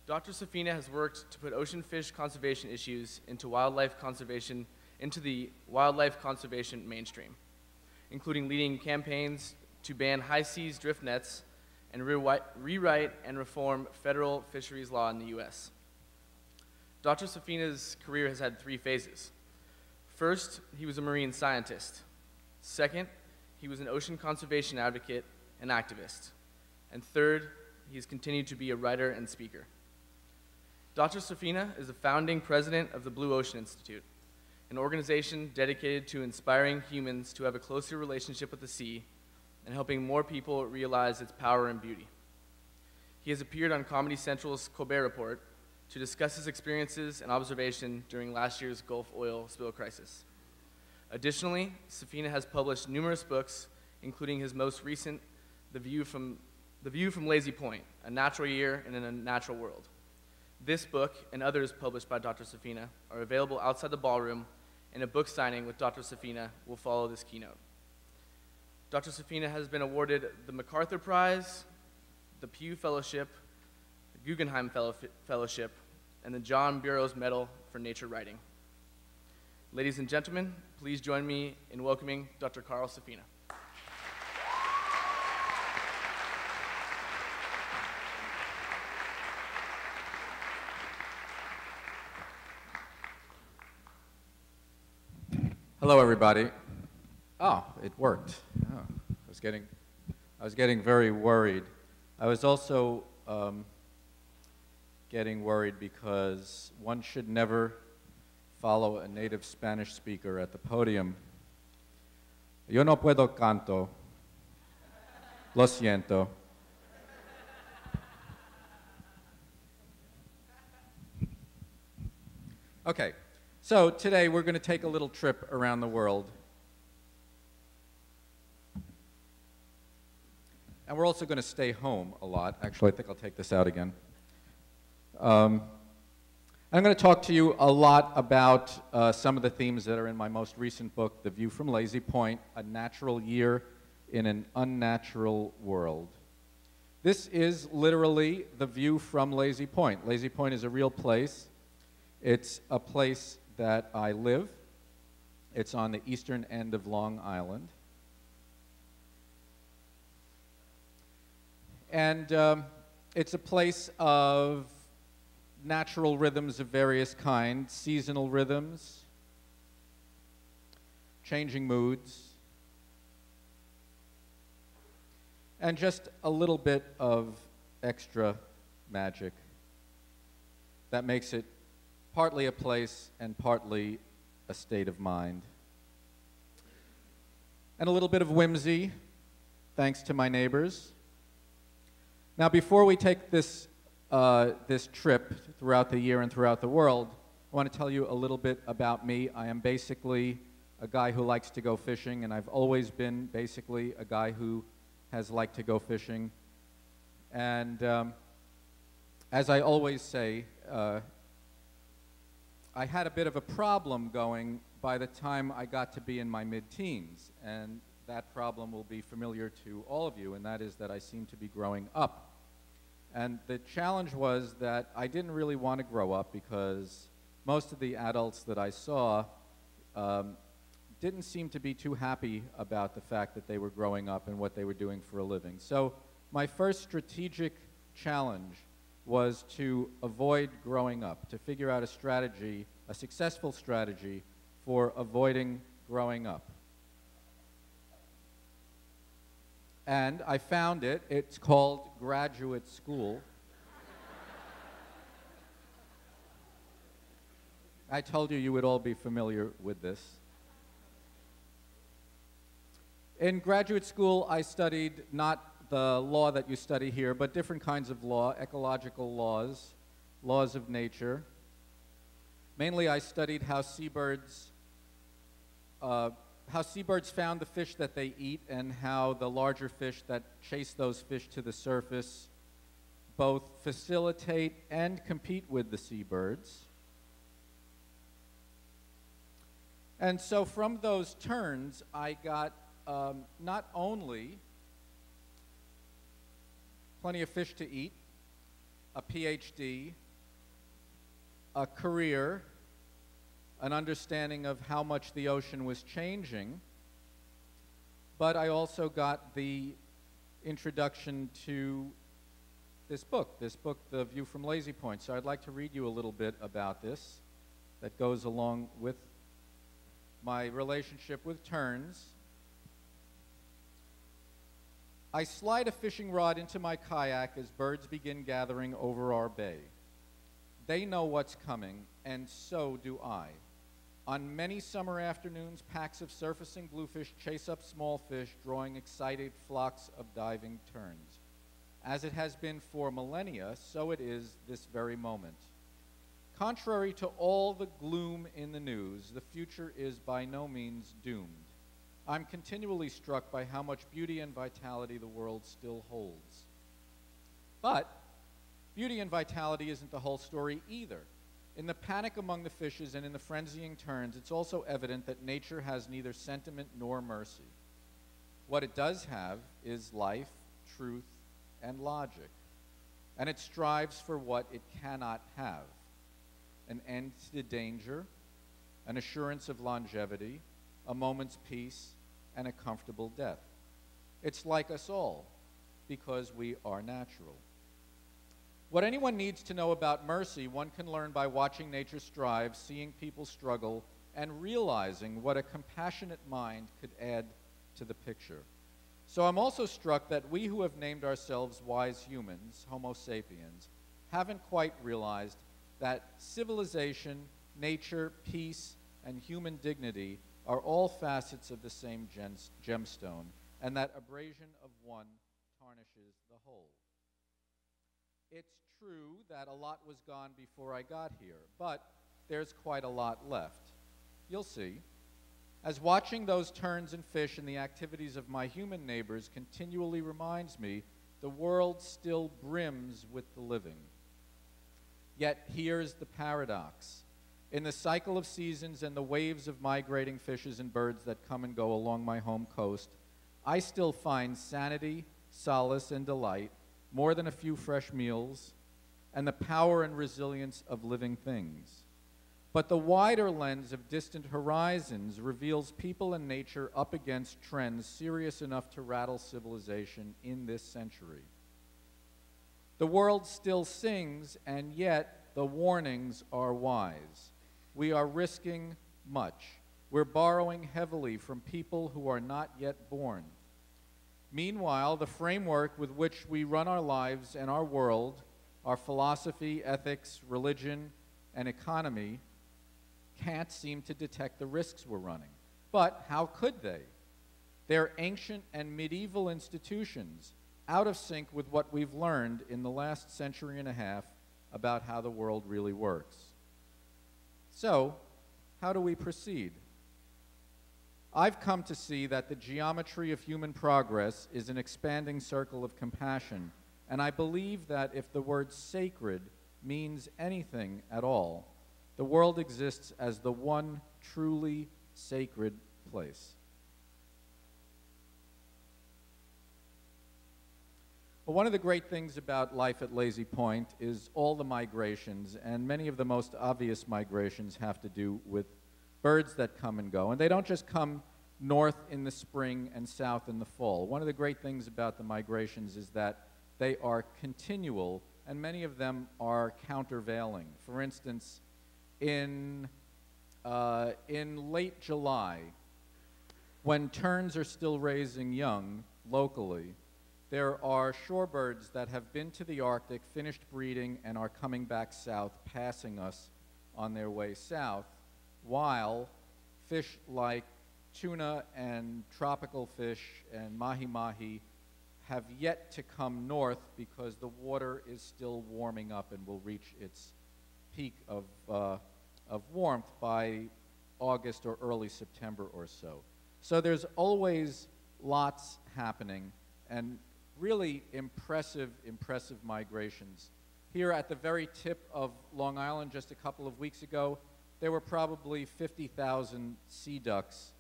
Dr. Safina has worked to put ocean fish conservation issues into the wildlife conservation mainstream, including leading campaigns to ban high seas drift nets and rewrite and reform federal fisheries law in the U.S. Dr. Safina's career has had 3 phases. First, he was a marine scientist. Second, he was an ocean conservation advocate and activist. And third, he's continued to be a writer and speaker. Dr. Safina is the founding president of the Blue Ocean Institute, an organization dedicated to inspiring humans to have a closer relationship with the sea and helping more people realize its power and beauty. He has appeared on Comedy Central's Colbert Report to discuss his experiences and observation during last year's Gulf oil spill crisis. Additionally, Safina has published numerous books, including his most recent, The View from Lazy Point, A Natural Year in a Natural World. This book and others published by Dr. Safina are available outside the ballroom, and a book signing with Dr. Safina will follow this keynote. Dr. Safina has been awarded the MacArthur Prize, the Pew Fellowship, the Guggenheim Fellowship, and the John Burroughs Medal for Nature Writing. Ladies and gentlemen, please join me in welcoming Dr. Carl Safina. Hello, everybody. Oh, it worked. Oh, I was getting very worried. I was also getting worried because one should never follow a native Spanish speaker at the podium. Yo no puedo canto. Lo siento. Okay, so today we're going to take a little trip around the world. And we're also going to stay home a lot. Actually, I think I'll take this out again. I'm going to talk to you a lot about some of the themes that are in my most recent book, The View from Lazy Point, A Natural Year in an Unnatural World. This is literally the view from Lazy Point. Lazy Point is a real place. It's a place that I live. It's on the eastern end of Long Island. And it's a place of natural rhythms of various kinds, seasonal rhythms, changing moods, and just a little bit of extra magic that makes it partly a place and partly a state of mind. And a little bit of whimsy, thanks to my neighbors. Now, before we take this trip throughout the year and throughout the world, I want to tell you a little bit about me. I am basically a guy who likes to go fishing, and I've always been basically a guy who has liked to go fishing. And as I always say, I had a bit of a problem going by the time I got to be in my mid-teens, and that problem will be familiar to all of you, and that is that I seem to be growing up. And the challenge was that I didn't really want to grow up because most of the adults that I saw didn't seem to be too happy about the fact that they were growing up and what they were doing for a living. So my first strategic challenge was to avoid growing up, to figure out a strategy, a successful strategy for avoiding growing up. And I found it. It's called graduate school. I told you you would all be familiar with this. In graduate school, I studied not the law that you study here, but different kinds of law, ecological laws, laws of nature. Mainly, I studied how seabirds found the fish that they eat and how the larger fish that chase those fish to the surface both facilitate and compete with the seabirds. And so from those turns, I got not only plenty of fish to eat, a PhD, a career, an understanding of how much the ocean was changing, but I also got the introduction to this book, The View from Lazy Point. So I'd like to read you a little bit about this that goes along with my relationship with terns. I slide a fishing rod into my kayak as birds begin gathering over our bay. They know what's coming, and so do I. On many summer afternoons, packs of surfacing bluefish chase up small fish, drawing excited flocks of diving terns. As it has been for millennia, so it is this very moment. Contrary to all the gloom in the news, the future is by no means doomed. I'm continually struck by how much beauty and vitality the world still holds. But beauty and vitality isn't the whole story either. In the panic among the fishes and in the frenzying terns, it's also evident that nature has neither sentiment nor mercy. What it does have is life, truth, and logic. And it strives for what it cannot have: an end to danger, an assurance of longevity, a moment's peace, and a comfortable death. It's like us all, because we are natural. What anyone needs to know about mercy, one can learn by watching nature strive, seeing people struggle, and realizing what a compassionate mind could add to the picture. So I'm also struck that we who have named ourselves wise humans, Homo sapiens, haven't quite realized that civilization, nature, peace, and human dignity are all facets of the same gemstone, and that abrasion of one tarnishes the whole. It's true that a lot was gone before I got here, but there's quite a lot left. You'll see. As watching those terns and fish and the activities of my human neighbors continually reminds me, the world still brims with the living. Yet here's the paradox. In the cycle of seasons and the waves of migrating fishes and birds that come and go along my home coast, I still find sanity, solace, and delight, more than a few fresh meals, and the power and resilience of living things. But the wider lens of distant horizons reveals people and nature up against trends serious enough to rattle civilization in this century. The world still sings, and yet the warnings are wise. We are risking much. We're borrowing heavily from people who are not yet born. Meanwhile, the framework with which we run our lives and our world, our philosophy, ethics, religion, and economy, can't seem to detect the risks we're running. But how could they? They're ancient and medieval institutions, out of sync with what we've learned in the last century and a half about how the world really works. So, how do we proceed? I've come to see that the geometry of human progress is an expanding circle of compassion, and I believe that if the word sacred means anything at all, The world exists as the one truly sacred place. Well, one of the great things about life at Lazy Point is all the migrations, and many of the most obvious migrations have to do with birds that come and go. And they don't just come north in the spring and south in the fall. One of the great things about the migrations is that they are continual, and many of them are countervailing. For instance, in late July, when terns are still raising young locally, there are shorebirds that have been to the Arctic, finished breeding, and are coming back south, passing us on their way south, while fish like tuna and tropical fish and mahi-mahi have yet to come north because the water is still warming up and will reach its peak of warmth by August or early September or so. So there's always lots happening and really impressive migrations. Here at the very tip of Long Island just a couple of weeks ago, there were probably 50,000 sea ducks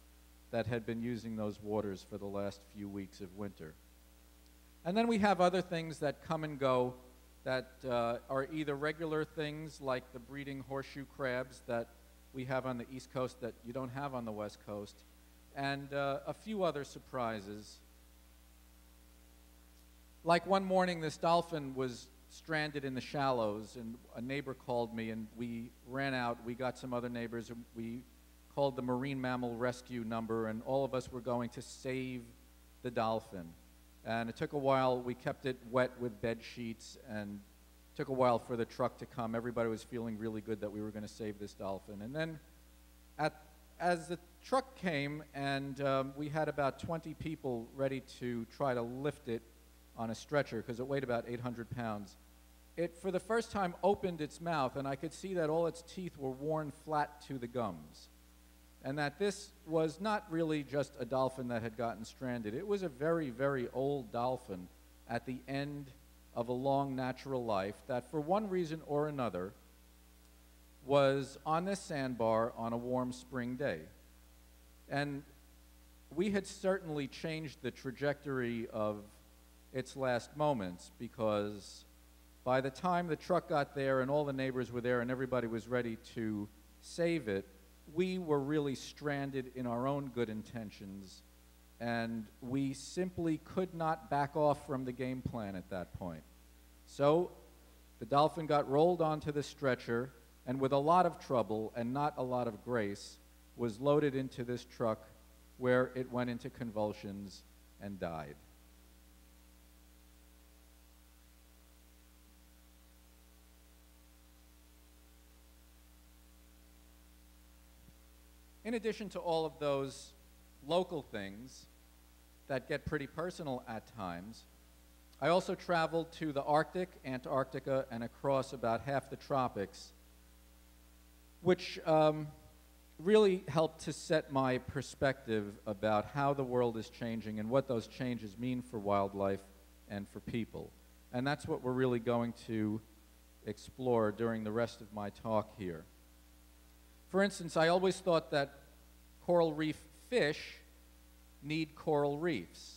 that had been using those waters for the last few weeks of winter. And then we have other things that come and go that are either regular things like the breeding horseshoe crabs that we have on the East Coast that you don't have on the West Coast, and a few other surprises. Like one morning, this dolphin was stranded in the shallows, and a neighbor called me, and we ran out. We got some other neighbors, and we called the Marine Mammal Rescue number, and all of us were going to save the dolphin. And it took a while. We kept it wet with bed sheets, and it took a while for the truck to come. Everybody was feeling really good that we were going to save this dolphin. And then as the truck came, and we had about 20 people ready to try to lift it on a stretcher because it weighed about 800 pounds. It, for the first time, opened its mouth, and I could see that all its teeth were worn flat to the gums, and that this was not really just a dolphin that had gotten stranded. It was a very, very old dolphin at the end of a long natural life that, for one reason or another, was on this sandbar on a warm spring day. And we had certainly changed the trajectory of its last moments, because by the time the truck got there and all the neighbors were there and everybody was ready to save it, we were really stranded in our own good intentions, and we simply could not back off from the game plan at that point. So the dolphin got rolled onto the stretcher, and with a lot of trouble and not a lot of grace, was loaded into this truck, where it went into convulsions and died. In addition to all of those local things that get pretty personal at times, I also traveled to the Arctic, Antarctica, and across about half the tropics, which really helped to set my perspective about how the world is changing and what those changes mean for wildlife and for people. And that's what we're really going to explore during the rest of my talk here. For instance, I always thought that coral reef fish need coral reefs.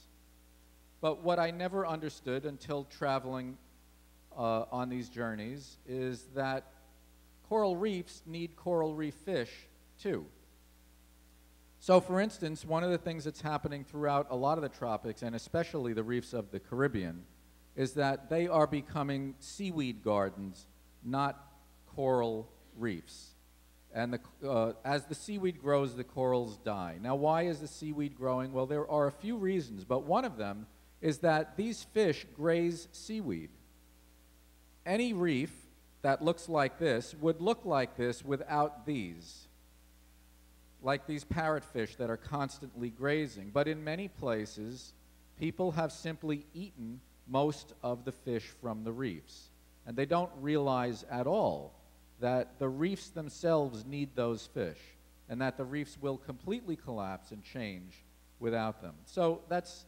But what I never understood until traveling on these journeys is that coral reefs need coral reef fish too. So for instance, one of the things that's happening throughout a lot of the tropics, and especially the reefs of the Caribbean, is that they are becoming seaweed gardens, not coral reefs. And as the seaweed grows, the corals die. Now, why is the seaweed growing? Well, there are a few reasons, but one of them is that these fish graze seaweed. Any reef that looks like this would look like this without these, like these parrotfish that are constantly grazing. But in many places, people have simply eaten most of the fish from the reefs, and they don't realize at all that the reefs themselves need those fish, and that the reefs will completely collapse and change without them. So that's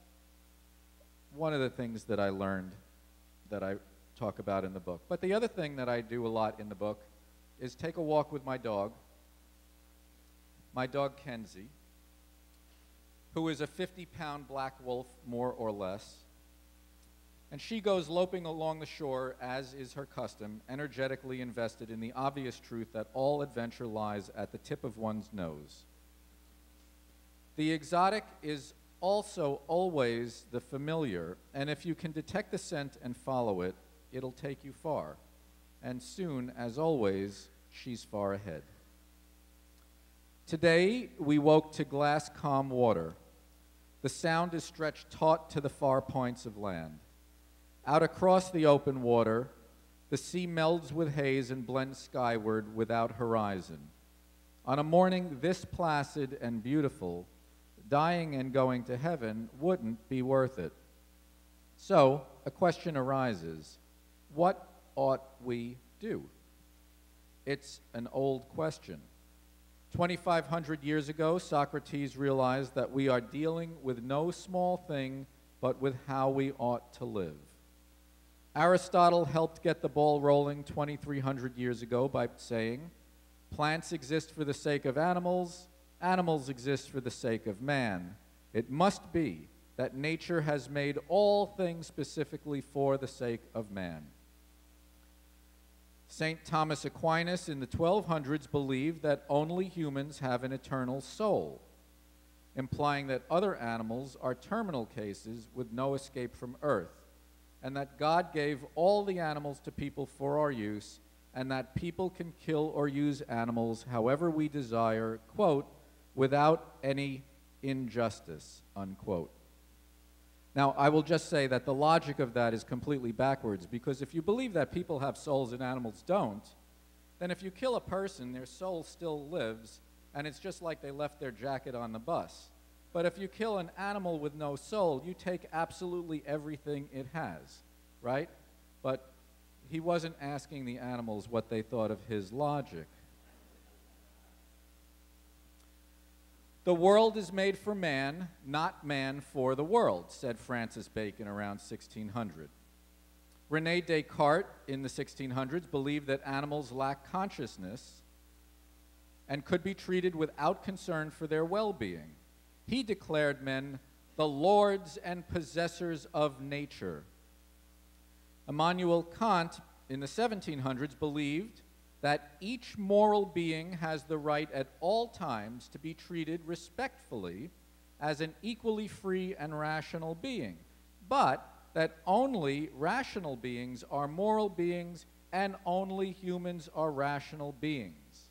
one of the things that I learned that I talk about in the book. But the other thing that I do a lot in the book is take a walk with my dog Kenzie, who is a 50-pound black wolf, more or less. And she goes loping along the shore, as is her custom, energetically invested in the obvious truth that all adventure lies at the tip of one's nose. The exotic is also always the familiar, and if you can detect the scent and follow it, it'll take you far. And soon, as always, she's far ahead. Today, we woke to glass calm water. The sound is stretched taut to the far points of land. Out across the open water, the sea melds with haze and blends skyward without horizon. On a morning this placid and beautiful, dying and going to heaven wouldn't be worth it. So, a question arises. What ought we do? It's an old question. 2,500 years ago, Socrates realized that we are dealing with no small thing, but with how we ought to live. Aristotle helped get the ball rolling 2,300 years ago by saying, plants exist for the sake of animals, animals exist for the sake of man. It must be that nature has made all things specifically for the sake of man. St. Thomas Aquinas in the 1200s believed that only humans have an eternal soul, implying that other animals are terminal cases with no escape from earth, and that God gave all the animals to people for our use, and that people can kill or use animals however we desire, quote, without any injustice, unquote. Now, I will just say that the logic of that is completely backwards, because if you believe that people have souls and animals don't, then if you kill a person, their soul still lives, and it's just like they left their jacket on the bus. But if you kill an animal with no soul, you take absolutely everything it has, right? But he wasn't asking the animals what they thought of his logic. The world is made for man, not man for the world, said Francis Bacon around 1600. René Descartes in the 1600s believed that animals lack consciousness and could be treated without concern for their well-being. He declared men the lords and possessors of nature. Immanuel Kant in the 1700s believed that each moral being has the right at all times to be treated respectfully as an equally free and rational being, but that only rational beings are moral beings and only humans are rational beings.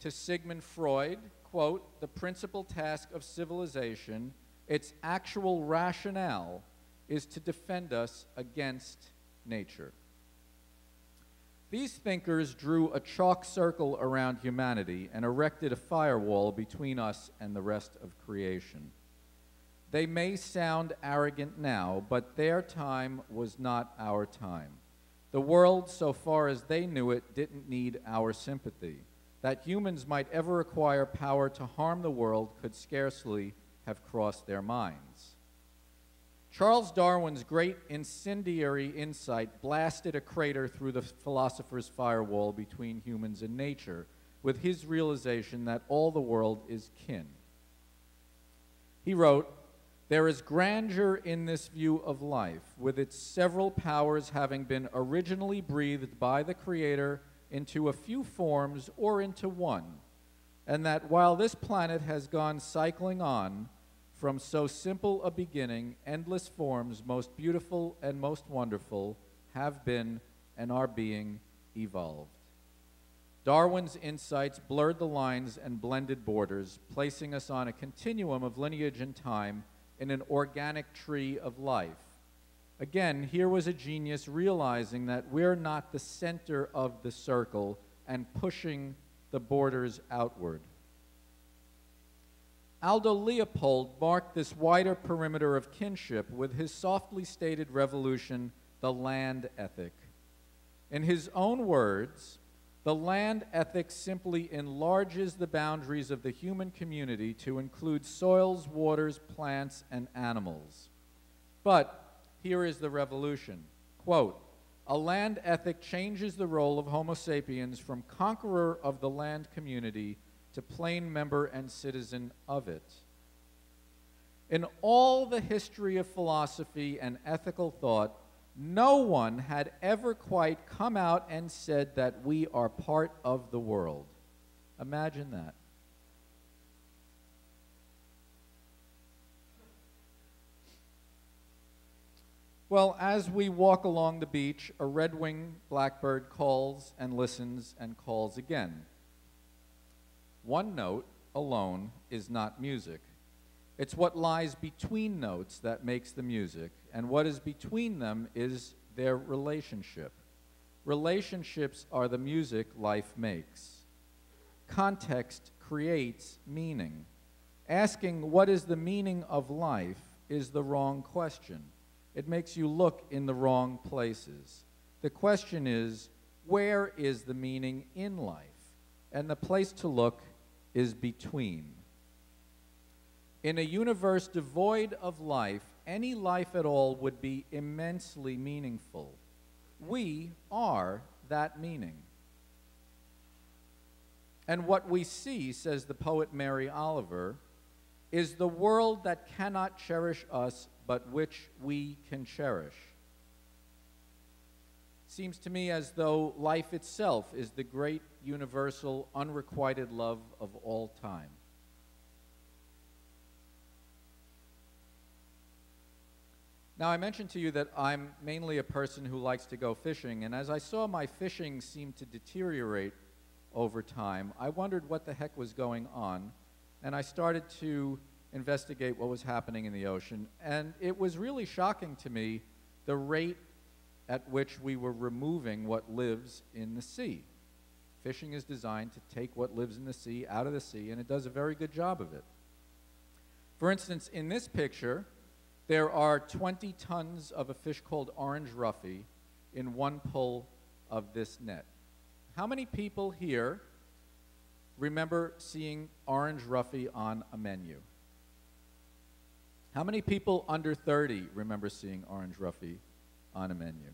To Sigmund Freud, quote, the principal task of civilization, its actual rationale, is to defend us against nature. These thinkers drew a chalk circle around humanity and erected a firewall between us and the rest of creation. They may sound arrogant now, but their time was not our time. The world, so far as they knew it, didn't need our sympathy. That humans might ever acquire power to harm the world could scarcely have crossed their minds. Charles Darwin's great incendiary insight blasted a crater through the philosopher's firewall between humans and nature, with his realization that all the world is kin. He wrote, "There is grandeur in this view of life, with its several powers having been originally breathed by the Creator into a few forms or into one, and that while this planet has gone cycling on, from so simple a beginning, endless forms, most beautiful and most wonderful, have been and are being evolved." Darwin's insights blurred the lines and blended borders, placing us on a continuum of lineage and time in an organic tree of life. Again, here was a genius realizing that we're not the center of the circle and pushing the borders outward. Aldo Leopold marked this wider perimeter of kinship with his softly stated revolution, the land ethic. In his own words, the land ethic simply enlarges the boundaries of the human community to include soils, waters, plants, and animals. But here is the revolution. Quote, A land ethic changes the role of Homo sapiens from conqueror of the land community to plain member and citizen of it. In all the history of philosophy and ethical thought, no one had ever quite come out and said that we are part of the world. Imagine that. Well, as we walk along the beach, a red-winged blackbird calls and listens and calls again. One note alone is not music. It's what lies between notes that makes the music, and what is between them is their relationship. Relationships are the music life makes. Context creates meaning. Asking what is the meaning of life is the wrong question. It makes you look in the wrong places. The question is, where is the meaning in life? And the place to look is between. In a universe devoid of life, any life at all would be immensely meaningful. We are that meaning. And what we see, says the poet Mary Oliver, is the world that cannot cherish us, but which we can cherish. Seems to me as though life itself is the great universal unrequited love of all time. Now, I mentioned to you that I'm mainly a person who likes to go fishing, and as I saw my fishing seem to deteriorate over time, I wondered what the heck was going on, and I started to investigate what was happening in the ocean, and it was really shocking to me the rate at which we were removing what lives in the sea. Fishing is designed to take what lives in the sea out of the sea, and it does a very good job of it. For instance, in this picture, there are 20 tons of a fish called orange roughy in one pull of this net. How many people here remember seeing orange roughy on a menu? How many people under 30 remember seeing orange roughy on a menu?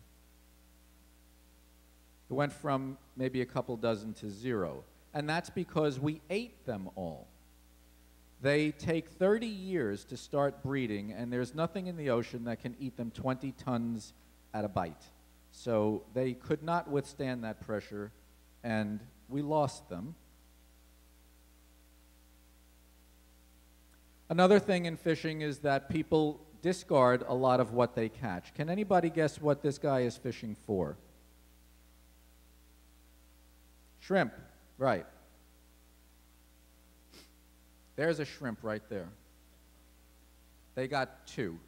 It went from maybe a couple dozen to 0. And that's because we ate them all. They take 30 years to start breeding, and there's nothing in the ocean that can eat them 20 tons at a bite. So they could not withstand that pressure, and we lost them. Another thing in fishing is that people discard a lot of what they catch. Can anybody guess what this guy is fishing for? Shrimp, right. There's a shrimp right there. They got 2.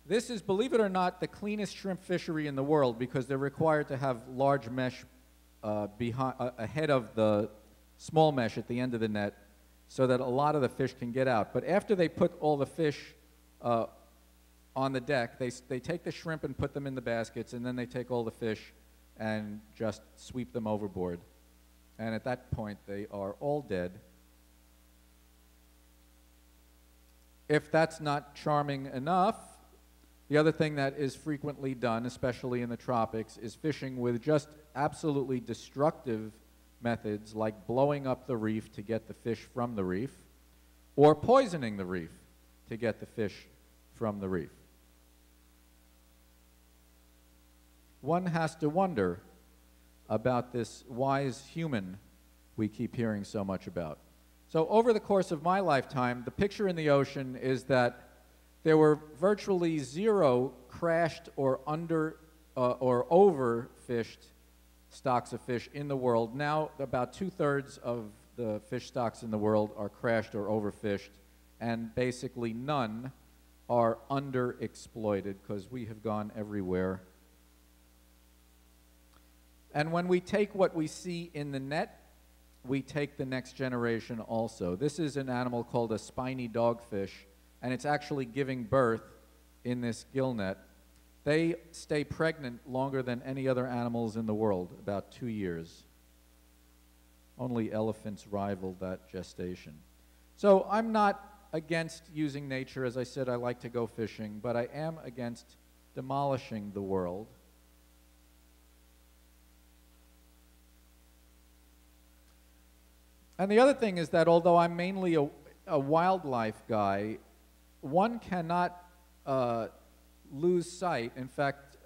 This is, believe it or not, the cleanest shrimp fishery in the world because they're required to have large mesh ahead of the small mesh at the end of the net so that a lot of the fish can get out. But after they put all the fish on the deck, they take the shrimp and put them in the baskets, and then they take all the fish and just sweep them overboard. And at that point, they are all dead. If that's not charming enough, the other thing that is frequently done, especially in the tropics, is fishing with just absolutely destructive methods like blowing up the reef to get the fish from the reef, or poisoning the reef to get the fish from the reef. One has to wonder about this wise human we keep hearing so much about. So over the course of my lifetime, the picture in the ocean is that there were virtually 0 crashed or or overfished stocks of fish in the world. Now about 2/3 of the fish stocks in the world are crashed or overfished, and basically none are underexploited because we have gone everywhere. And when we take what we see in the net, we take the next generation also. This is an animal called a spiny dogfish, and it's actually giving birth in this gill net. They stay pregnant longer than any other animals in the world, about 2 years. Only elephants rival that gestation. So I'm not against using nature. As I said, I like to go fishing, but I am against demolishing the world. And the other thing is that although I'm mainly a wildlife guy, one cannot lose sight. In fact,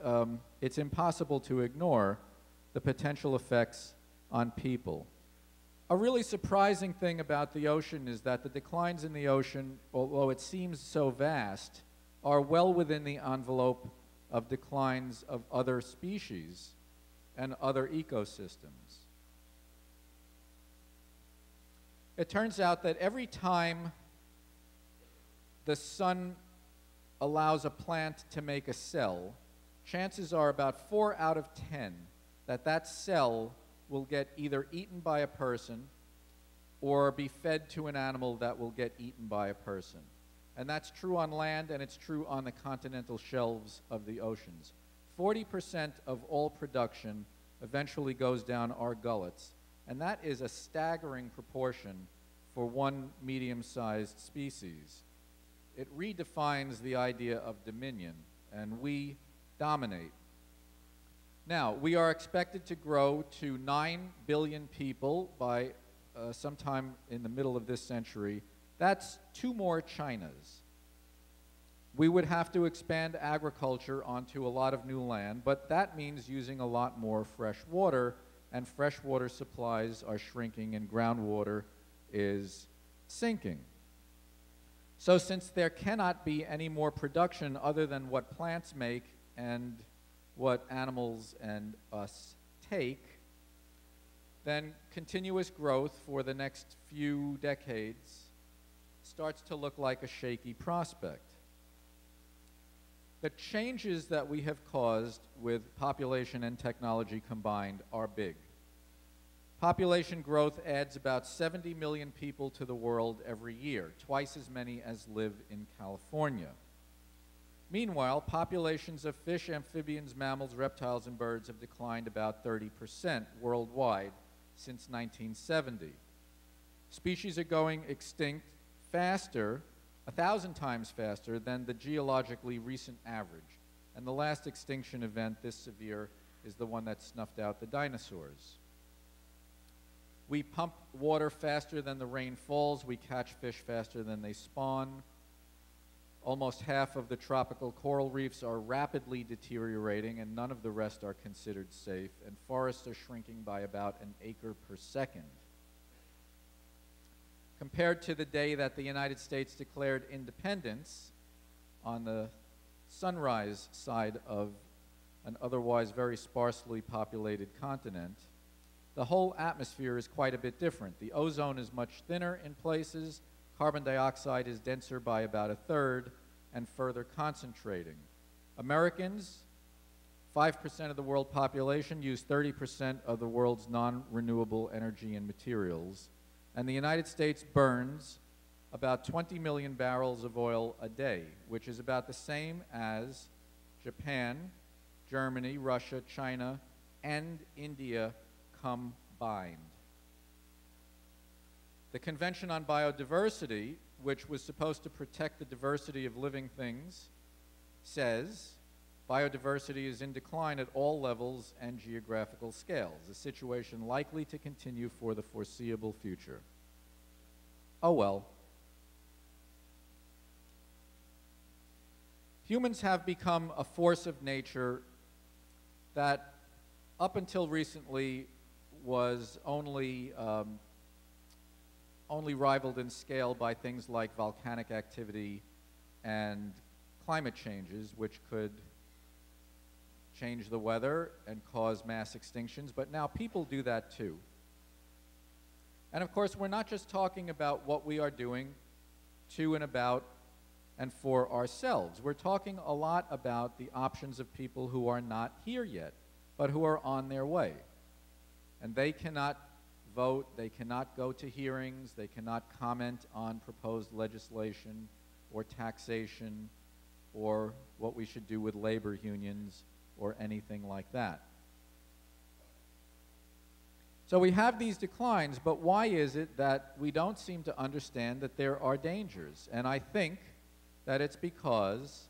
it's impossible to ignore the potential effects on people. A really surprising thing about the ocean is that the declines in the ocean, although it seems so vast, are well within the envelope of declines of other species and other ecosystems. It turns out that every time the sun allows a plant to make a cell, chances are about 4 out of 10 that that cell will get either eaten by a person or be fed to an animal that will get eaten by a person. And that's true on land, and it's true on the continental shelves of the oceans. 40% of all production eventually goes down our gullets, and that is a staggering proportion for one medium-sized species. It redefines the idea of dominion, and we dominate. Now, we are expected to grow to 9 billion people by sometime in the middle of this century. That's 2 more Chinas. We would have to expand agriculture onto a lot of new land, but that means using a lot more fresh water, and freshwater supplies are shrinking and groundwater is sinking. So since there cannot be any more production other than what plants make and what animals and us take, then continuous growth for the next few decades starts to look like a shaky prospect. The changes that we have caused with population and technology combined are big. Population growth adds about 70 million people to the world every year, twice as many as live in California. Meanwhile, populations of fish, amphibians, mammals, reptiles, and birds have declined about 30% worldwide since 1970. Species are going extinct faster, 1,000 times faster than the geologically recent average. And the last extinction event this severe is the one that snuffed out the dinosaurs. We pump water faster than the rain falls. We catch fish faster than they spawn. Almost half of the tropical coral reefs are rapidly deteriorating, and none of the rest are considered safe. And forests are shrinking by about an acre per second. Compared to the day that the United States declared independence on the sunrise side of an otherwise very sparsely populated continent, the whole atmosphere is quite a bit different. The ozone is much thinner in places, carbon dioxide is denser by about 1/3 and further concentrating. Americans, 5% of the world population, use 30% of the world's non-renewable energy and materials, and the United States burns about 20 million barrels of oil a day, which is about the same as Japan, Germany, Russia, China, and India combined. The Convention on Biodiversity, which was supposed to protect the diversity of living things, says biodiversity is in decline at all levels and geographical scales, a situation likely to continue for the foreseeable future. Oh well. Humans have become a force of nature that up until recently was only rivaled in scale by things like volcanic activity and climate changes, which could change the weather and cause mass extinctions, but now people do that too. And of course, we're not just talking about what we are doing to and about and for ourselves. We're talking a lot about the options of people who are not here yet, but who are on their way. And they cannot vote, they cannot go to hearings, they cannot comment on proposed legislation or taxation or what we should do with labor unions or anything like that. So we have these declines, but why is it that we don't seem to understand that there are dangers? And I think that it's because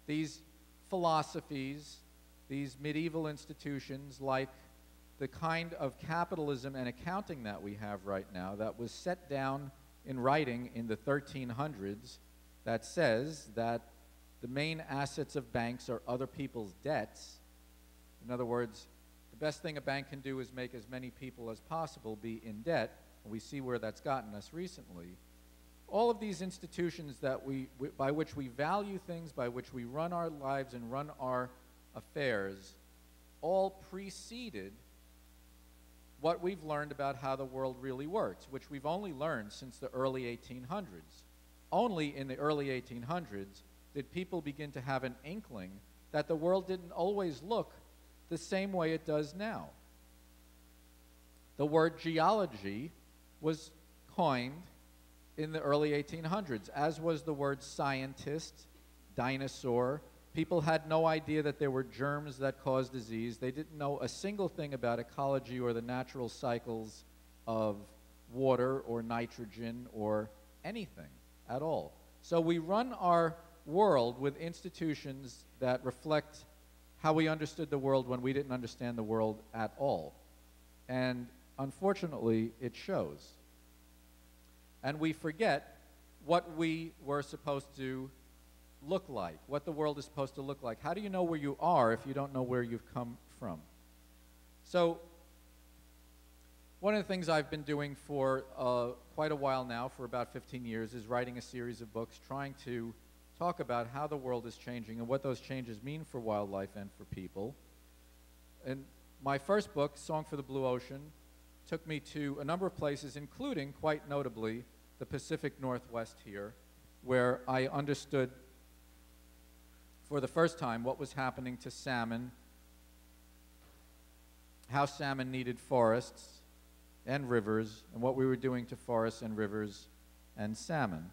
these philosophies, these medieval institutions like the kind of capitalism and accounting that we have right now that was set down in writing in the 1300s that says that the main assets of banks are other people's debts. In other words, the best thing a bank can do is make as many people as possible be in debt, and we see where that's gotten us recently. All of these institutions that by which we value things, by which we run our lives and run our affairs, all preceded what we've learned about how the world really works, which we've only learned since the early 1800s. Only in the early 1800s did people begin to have an inkling that the world didn't always look the same way it does now. The word geology was coined in the early 1800s, as was the word scientist, dinosaur. People had no idea that there were germs that caused disease. They didn't know a single thing about ecology or the natural cycles of water or nitrogen or anything at all. So we run our world with institutions that reflect how we understood the world when we didn't understand the world at all. And unfortunately, it shows. And we forget what we were supposed to look like, what the world is supposed to look like. How do you know where you are if you don't know where you've come from? So one of the things I've been doing for quite a while now, for about 15 years, is writing a series of books trying to talk about how the world is changing and what those changes mean for wildlife and for people. And my first book, Song for the Blue Ocean, took me to a number of places, including, quite notably, the Pacific Northwest here, where I understood for the first time what was happening to salmon, how salmon needed forests and rivers, and what we were doing to forests and rivers and salmon.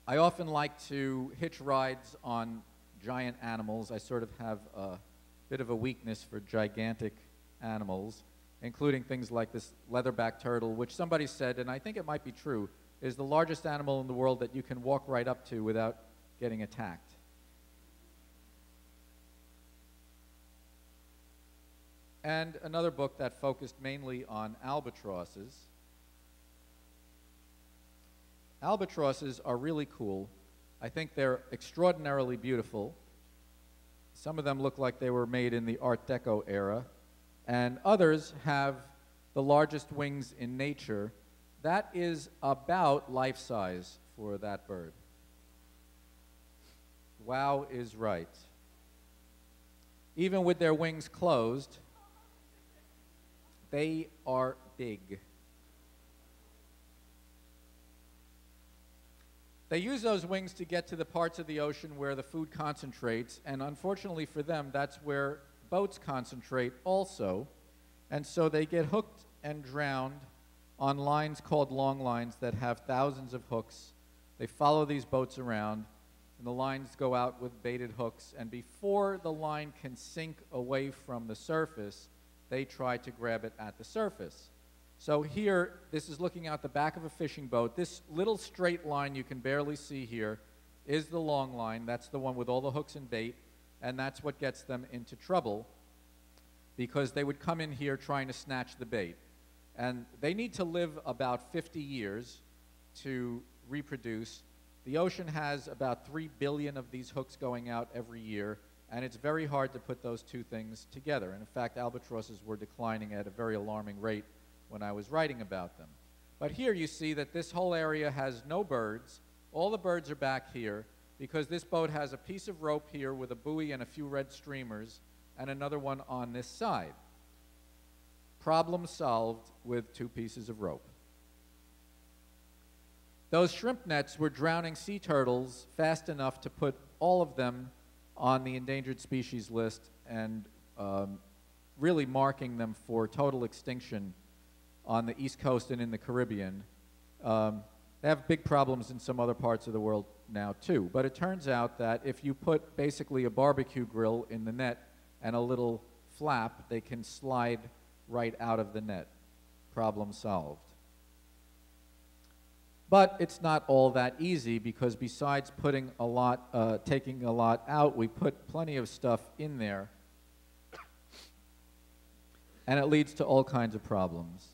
I often like to hitch rides on giant animals. I sort of have a bit of a weakness for gigantic animals, including things like this leatherback turtle, which somebody said, and I think it might be true, is the largest animal in the world that you can walk right up to without getting attacked. And another book that focused mainly on albatrosses. Albatrosses are really cool. I think they're extraordinarily beautiful. Some of them look like they were made in the Art Deco era, and others have the largest wings in nature. That is about life size for that bird. Wow is right. Even with their wings closed, they are big. They use those wings to get to the parts of the ocean where the food concentrates, and unfortunately for them, that's where boats concentrate also. And so they get hooked and drowned on lines called long lines that have thousands of hooks. They follow these boats around, and the lines go out with baited hooks, and before the line can sink away from the surface, they try to grab it at the surface. So here, this is looking out the back of a fishing boat. This little straight line you can barely see here is the long line. That's the one with all the hooks and bait, and that's what gets them into trouble, because they would come in here trying to snatch the bait. And they need to live about 50 years to reproduce. The ocean has about 3 billion of these hooks going out every year, and it's very hard to put those two things together. And in fact, albatrosses were declining at a very alarming rate when I was writing about them. But here you see that this whole area has no birds. All the birds are back here because this boat has a piece of rope here with a buoy and a few red streamers and another one on this side. Problem solved with 2 pieces of rope. Those shrimp nets were drowning sea turtles fast enough to put all of them on the endangered species list and really marking them for total extinction on the East Coast and in the Caribbean. They have big problems in some other parts of the world now too. But it turns out that if you put basically a barbecue grill in the net and a little flap, they can slide right out of the net. Problem solved. But it's not all that easy because besides putting a lot, taking a lot out, we put plenty of stuff in there. And it leads to all kinds of problems.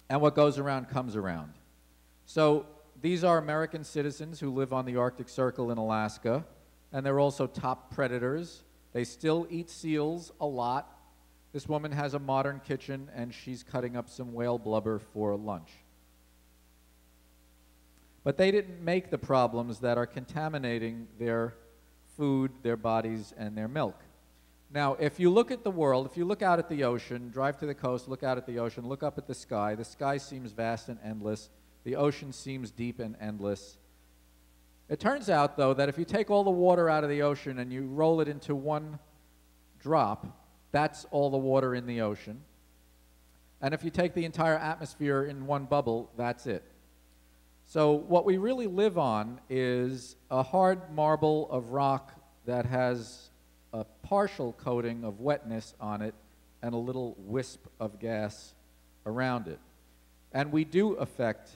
And what goes around comes around. So these are American citizens who live on the Arctic Circle in Alaska, and they're also top predators. They still eat seals a lot. This woman has a modern kitchen, and she's cutting up some whale blubber for lunch. But they didn't make the problems that are contaminating their food, their bodies, and their milk. Now, if you look at the world, if you look out at the ocean, drive to the coast, look out at the ocean, look up at the sky seems vast and endless. The ocean seems deep and endless. It turns out, though, that if you take all the water out of the ocean and you roll it into one drop, that's all the water in the ocean. And if you take the entire atmosphere in one bubble, that's it. So what we really live on is a hard marble of rock that has a partial coating of wetness on it and a little wisp of gas around it. And we do affect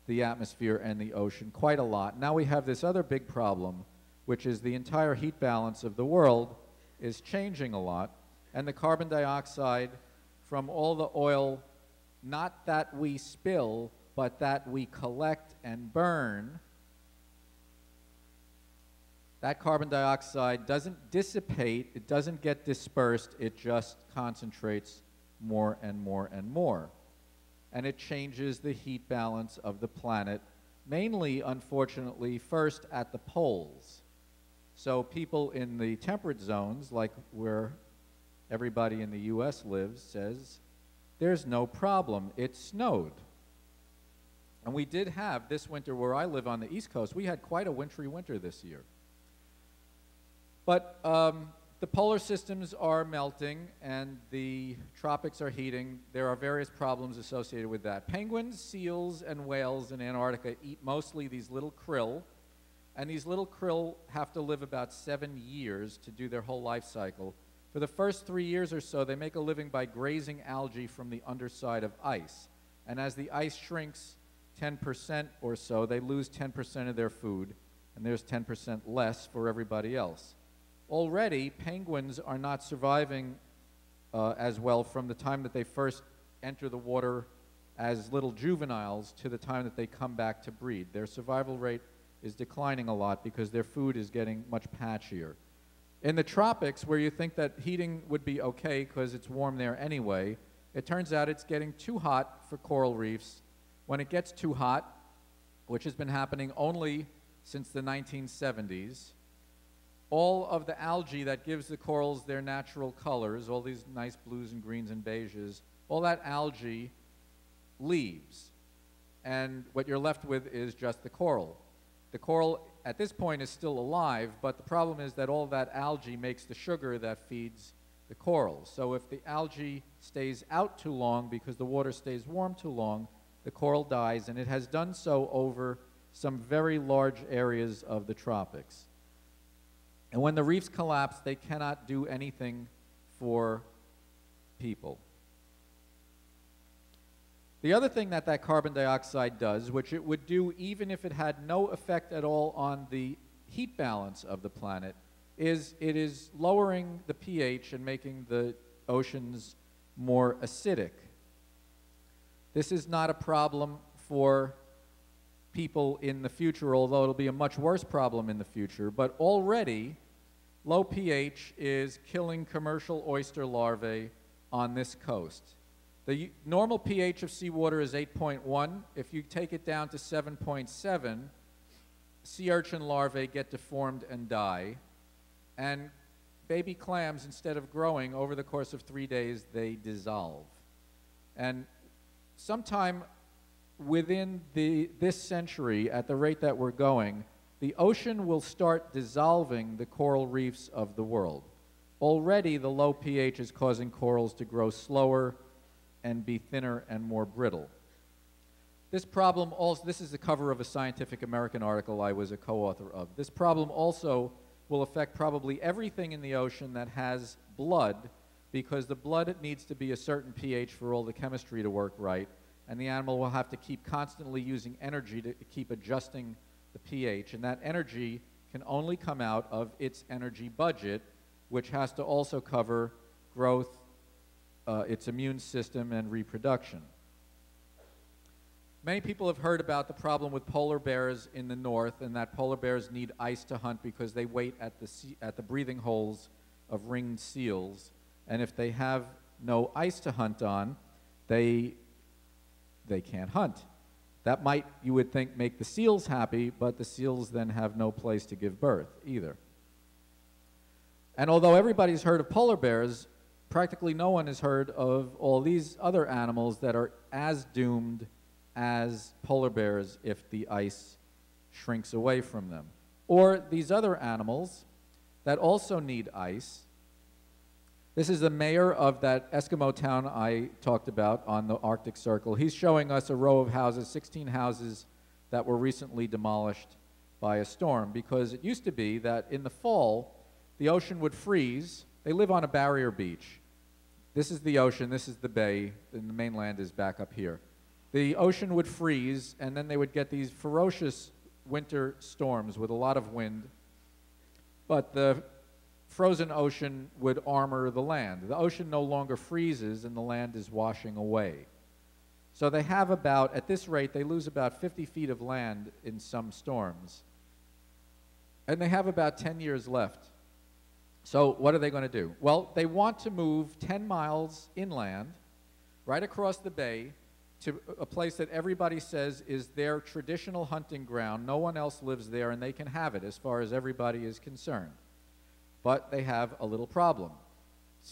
the atmosphere and the ocean quite a lot. Now we have this other big problem, which is the entire heat balance of the world is changing a lot, and the carbon dioxide from all the oil, not that we spill, but that we collect and burn, that carbon dioxide doesn't dissipate, it doesn't get dispersed, it just concentrates more and more and more. And it changes the heat balance of the planet, mainly, unfortunately, first at the poles. So people in the temperate zones, like where everybody in the US lives, says, there's no problem, it snowed. And we did have, this winter where I live on the East Coast, we had quite a wintry winter this year. But the polar systems are melting and the tropics are heating. There are various problems associated with that. Penguins, seals, and whales in Antarctica eat mostly these little krill, and these little krill have to live about 7 years to do their whole life cycle. For the first 3 years or so, they make a living by grazing algae from the underside of ice. And as the ice shrinks 10% or so, they lose 10% of their food, and there's 10% less for everybody else. Already, penguins are not surviving as well from the time that they first enter the water as little juveniles to the time that they come back to breed. Their survival rate is declining a lot because their food is getting much patchier. In the tropics, where you think that heating would be okay because it's warm there anyway, it turns out it's getting too hot for coral reefs. When it gets too hot, which has been happening only since the 1970s, all of the algae that gives the corals their natural colors, all these nice blues and greens and beiges, all that algae leaves. And what you're left with is just the coral. The coral at this point is still alive, but the problem is that all that algae makes the sugar that feeds the coral. So if the algae stays out too long because the water stays warm too long, the coral dies, and it has done so over some very large areas of the tropics. And when the reefs collapse, they cannot do anything for people. The other thing that that carbon dioxide does, which it would do even if it had no effect at all on the heat balance of the planet, is it is lowering the pH and making the oceans more acidic. This is not a problem for people in the future, although it'll be a much worse problem in the future. But already, low pH is killing commercial oyster larvae on this coast. The normal pH of seawater is 8.1. If you take it down to 7.7, sea urchin larvae get deformed and die. And baby clams, instead of growing over the course of 3 days, they dissolve. And sometime within this century, at the rate that we're going, the ocean will start dissolving the coral reefs of the world. Already, the low pH is causing corals to grow slower and be thinner and more brittle. This problem also, this is the cover of a Scientific American article I was a co-author of. This problem also will affect probably everything in the ocean that has blood, because the blood needs to be a certain pH for all the chemistry to work right. and the animal will have to keep constantly using energy to keep adjusting the pH, and that energy can only come out of its energy budget, which has to also cover growth, its immune system, and reproduction. Many people have heard about the problem with polar bears in the north, and that polar bears need ice to hunt because they wait at the breathing holes of ringed seals, and if they have no ice to hunt on, they can't hunt. That might, you would think, make the seals happy, but the seals then have no place to give birth either. And although everybody's heard of polar bears, practically no one has heard of all these other animals that are as doomed as polar bears if the ice shrinks away from them. Or these other animals that also need ice. This is the mayor of that Eskimo town I talked about on the Arctic Circle. He's showing us a row of houses, 16 houses that were recently demolished by a storm, because it used to be that in the fall, the ocean would freeze. They live on a barrier beach. This is the ocean, this is the bay, and the mainland is back up here. The ocean would freeze, and then they would get these ferocious winter storms with a lot of wind, but the frozen ocean would armor the land. The ocean no longer freezes, and the land is washing away. So they have about, at this rate, they lose about 50 feet of land in some storms. And they have about 10 years left. So what are they going to do? Well, they want to move 10 miles inland, right across the bay, to a place that everybody says is their traditional hunting ground. No one else lives there, and they can have it as far as everybody is concerned. But they have a little problem.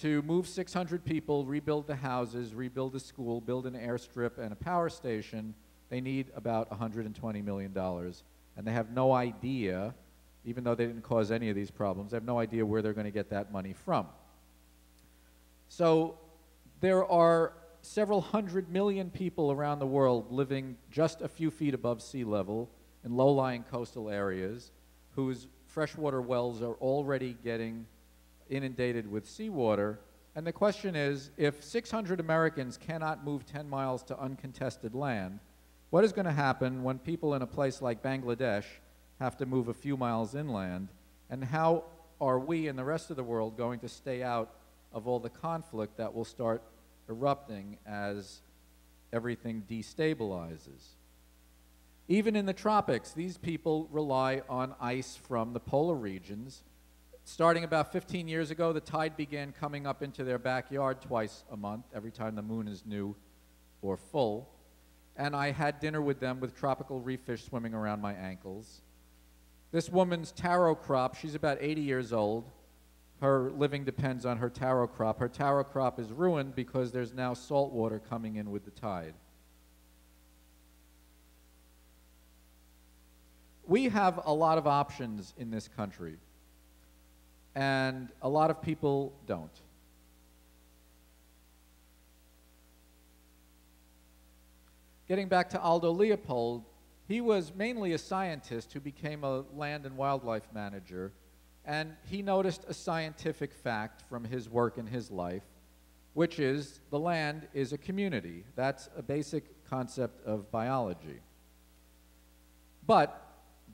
To move 600 people, rebuild the houses, rebuild the school, build an airstrip and a power station, they need about $120 million. And they have no idea, even though they didn't cause any of these problems, they have no idea where they're going to get that money from. So there are several 100 million people around the world living just a few feet above sea level in low-lying coastal areas whose freshwater wells are already getting inundated with seawater. And the question is, if 600 Americans cannot move 10 miles to uncontested land, what is going to happen when people in a place like Bangladesh have to move a few miles inland? And how are we and the rest of the world going to stay out of all the conflict that will start erupting as everything destabilizes? Even in the tropics, these people rely on ice from the polar regions. Starting about 15 years ago, the tide began coming up into their backyard twice a month, every time the moon is new or full. And I had dinner with them with tropical reef fish swimming around my ankles. This woman's taro crop, she's about 80 years old. Her living depends on her taro crop. Her taro crop is ruined because there's now salt water coming in with the tide. We have a lot of options in this country, and a lot of people don't. Getting back to Aldo Leopold, he was mainly a scientist who became a land and wildlife manager, and he noticed a scientific fact from his work in his life, which is the land is a community. That's a basic concept of biology. But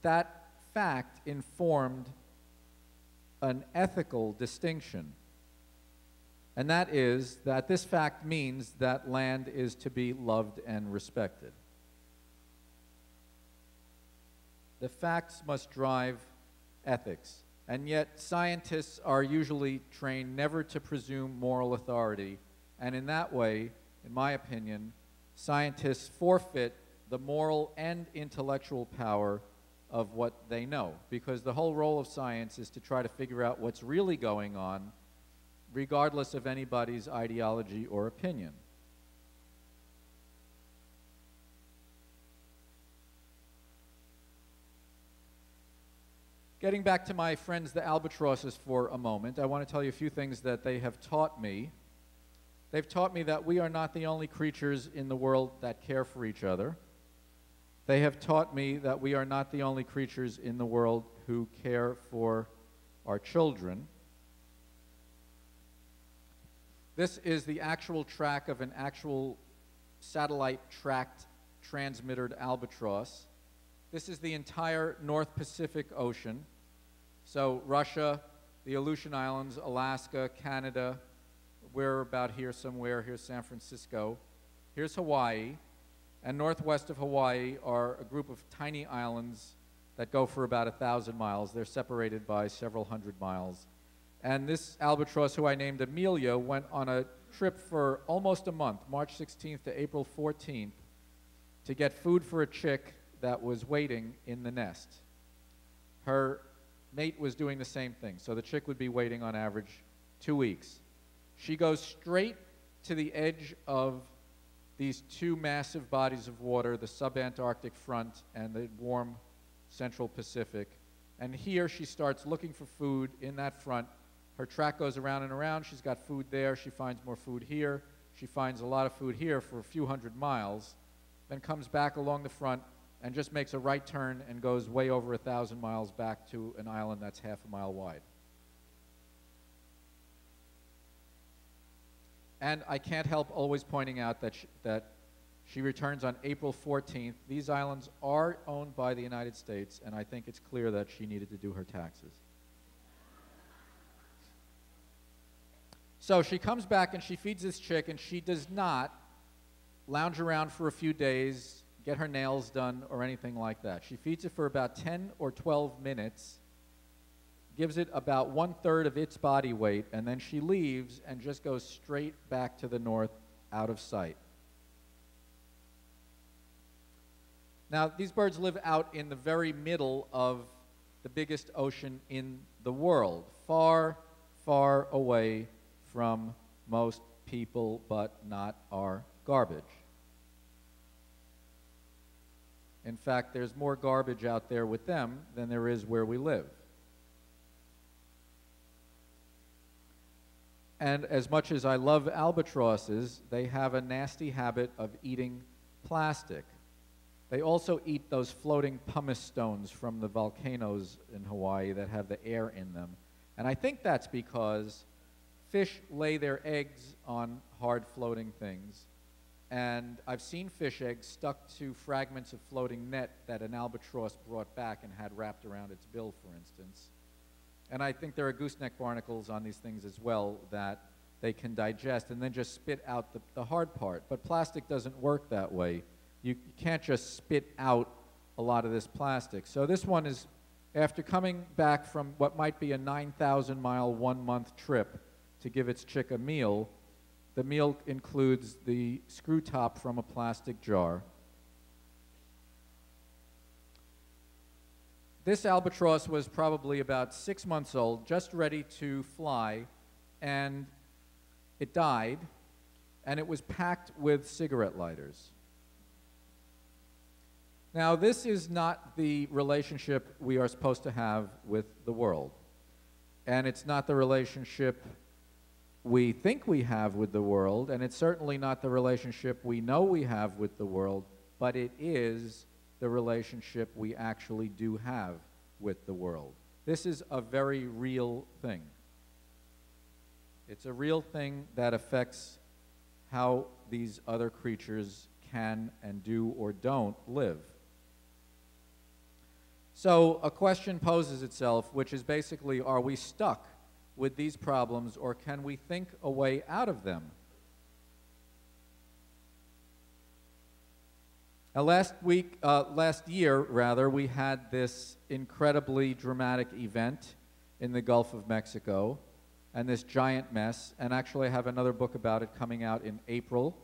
that fact informed an ethical distinction, and that is that this fact means that land is to be loved and respected. The facts must drive ethics, and yet scientists are usually trained never to presume moral authority, and in that way, in my opinion, scientists forfeit the moral and intellectual power of what they know, because the whole role of science is to try to figure out what's really going on, regardless of anybody's ideology or opinion. Getting back to my friends, the albatrosses, for a moment, I want to tell you a few things that they have taught me. They've taught me that we are not the only creatures in the world that care for each other. They have taught me that we are not the only creatures in the world who care for our children. This is the actual track of an actual satellite-tracked transmitted albatross. This is the entire North Pacific Ocean. So Russia, the Aleutian Islands, Alaska, Canada, we're about here somewhere. Here's San Francisco. Here's Hawaii. And northwest of Hawaii are a group of tiny islands that go for about 1,000 miles. They're separated by several hundred miles. And this albatross, who I named Amelia, went on a trip for almost a month, March 16th to April 14th, to get food for a chick that was waiting in the nest. Her mate was doing the same thing, so the chick would be waiting on average 2 weeks. She goes straight to the edge of these two massive bodies of water, the subantarctic front and the warm central Pacific. And here she starts looking for food in that front. Her track goes around and around. She's got food there. She finds more food here. She finds a lot of food here for a few hundred miles, then comes back along the front and just makes a right turn and goes way over 1,000 miles back to an island that's half a mile wide. And I can't help always pointing out that she returns on April 14th. These islands are owned by the United States, and I think it's clear that she needed to do her taxes. So she comes back and she feeds this chick, and she does not lounge around for a few days, get her nails done, or anything like that. She feeds it for about 10 or 12 minutes, gives it about 1/3 of its body weight, and then she leaves and just goes straight back to the north, out of sight. Now, these birds live out in the very middle of the biggest ocean in the world, far, far away from most people, but not our garbage. In fact, there's more garbage out there with them than there is where we live. And as much as I love albatrosses, they have a nasty habit of eating plastic. They also eat those floating pumice stones from the volcanoes in Hawaii that have the air in them. And I think that's because fish lay their eggs on hard floating things. And I've seen fish eggs stuck to fragments of floating net that an albatross brought back and had wrapped around its bill, for instance. And I think there are gooseneck barnacles on these things as well that they can digest and then just spit out the hard part. But plastic doesn't work that way. You can't just spit out a lot of this plastic. So this one is, after coming back from what might be a 9,000-mile, 1-month trip to give its chick a meal, the meal includes the screw top from a plastic jar. This albatross was probably about 6 months old, just ready to fly, and it died, and it was packed with cigarette lighters. Now, this is not the relationship we are supposed to have with the world, and it's not the relationship we think we have with the world, and it's certainly not the relationship we know we have with the world, but it is the relationship we actually do have with the world. This is a very real thing. It's a real thing that affects how these other creatures can and do or don't live. So a question poses itself, which is basically, are we stuck with these problems, or can we think a way out of them? Now, last year, we had this incredibly dramatic event in the Gulf of Mexico, and this giant mess, and actually I have another book about it coming out in April.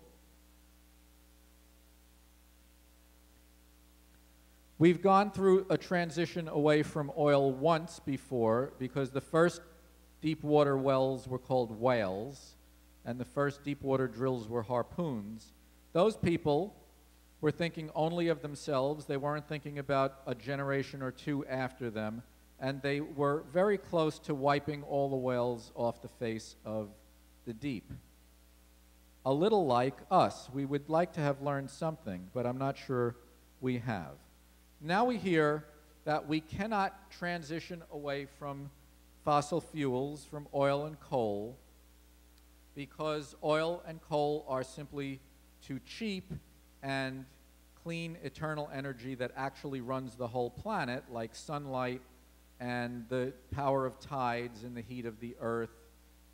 We've gone through a transition away from oil once before, because the first deep water wells were called whales, and the first deep water drills were harpoons. Those people were thinking only of themselves. They weren't thinking about a generation or two after them, and they were very close to wiping all the whales off the face of the deep. A little like us. We would like to have learned something, but I'm not sure we have. Now we hear that we cannot transition away from fossil fuels, from oil and coal, because oil and coal are simply to cheap and clean eternal energy that actually runs the whole planet, like sunlight and the power of tides and the heat of the earth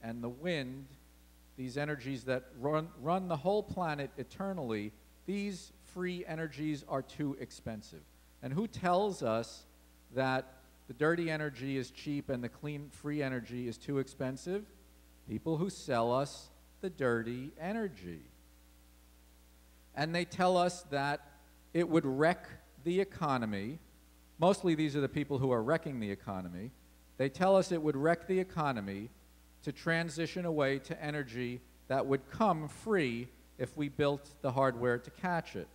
and the wind, these energies that run the whole planet eternally, these free energies are too expensive. And who tells us that the dirty energy is cheap and the clean, free energy is too expensive? People who sell us the dirty energy. And they tell us that it would wreck the economy. Mostly these are the people who are wrecking the economy. They tell us it would wreck the economy to transition away to energy that would come free if we built the hardware to catch it.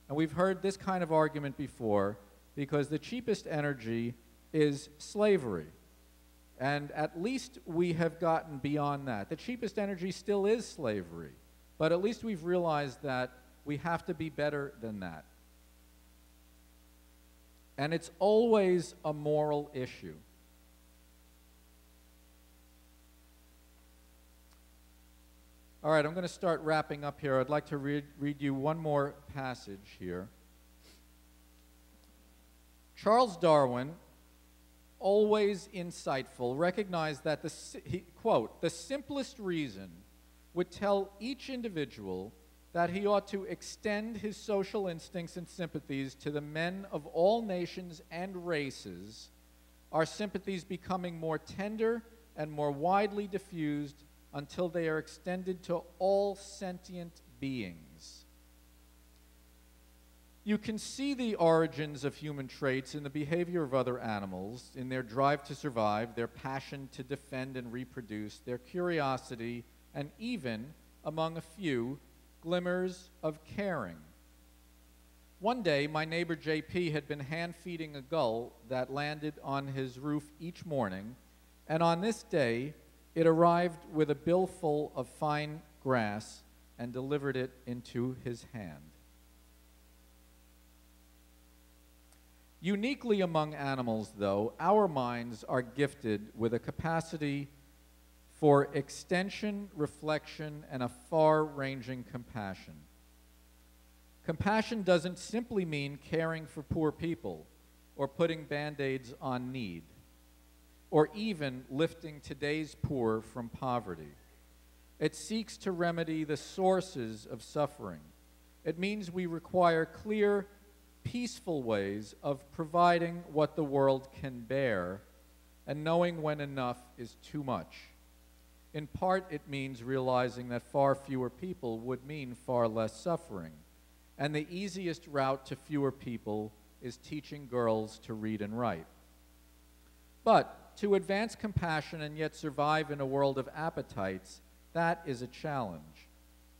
And we've heard this kind of argument before because the cheapest energy is slavery. And at least we have gotten beyond that. The cheapest energy still is slavery, but at least we've realized that we have to be better than that. And it's always a moral issue. All right, I'm going to start wrapping up here. I'd like to read you one more passage here. Charles Darwin, always insightful, recognized that quote, the simplest reason would tell each individual that he ought to extend his social instincts and sympathies to the men of all nations and races, our sympathies becoming more tender and more widely diffused until they are extended to all sentient beings. You can see the origins of human traits in the behavior of other animals, in their drive to survive, their passion to defend and reproduce, their curiosity, and even, among a few, glimmers of caring. One day, my neighbor JP had been hand-feeding a gull that landed on his roof each morning, and on this day, it arrived with a billful of fine grass and delivered it into his hand. Uniquely among animals, though, our minds are gifted with a capacity for extension, reflection, and a far-ranging compassion. Compassion doesn't simply mean caring for poor people or putting Band-Aids on need, or even lifting today's poor from poverty. It seeks to remedy the sources of suffering. It means we require clear, peaceful ways of providing what the world can bear and knowing when enough is too much. In part, it means realizing that far fewer people would mean far less suffering, and the easiest route to fewer people is teaching girls to read and write. But to advance compassion and yet survive in a world of appetites, that is a challenge.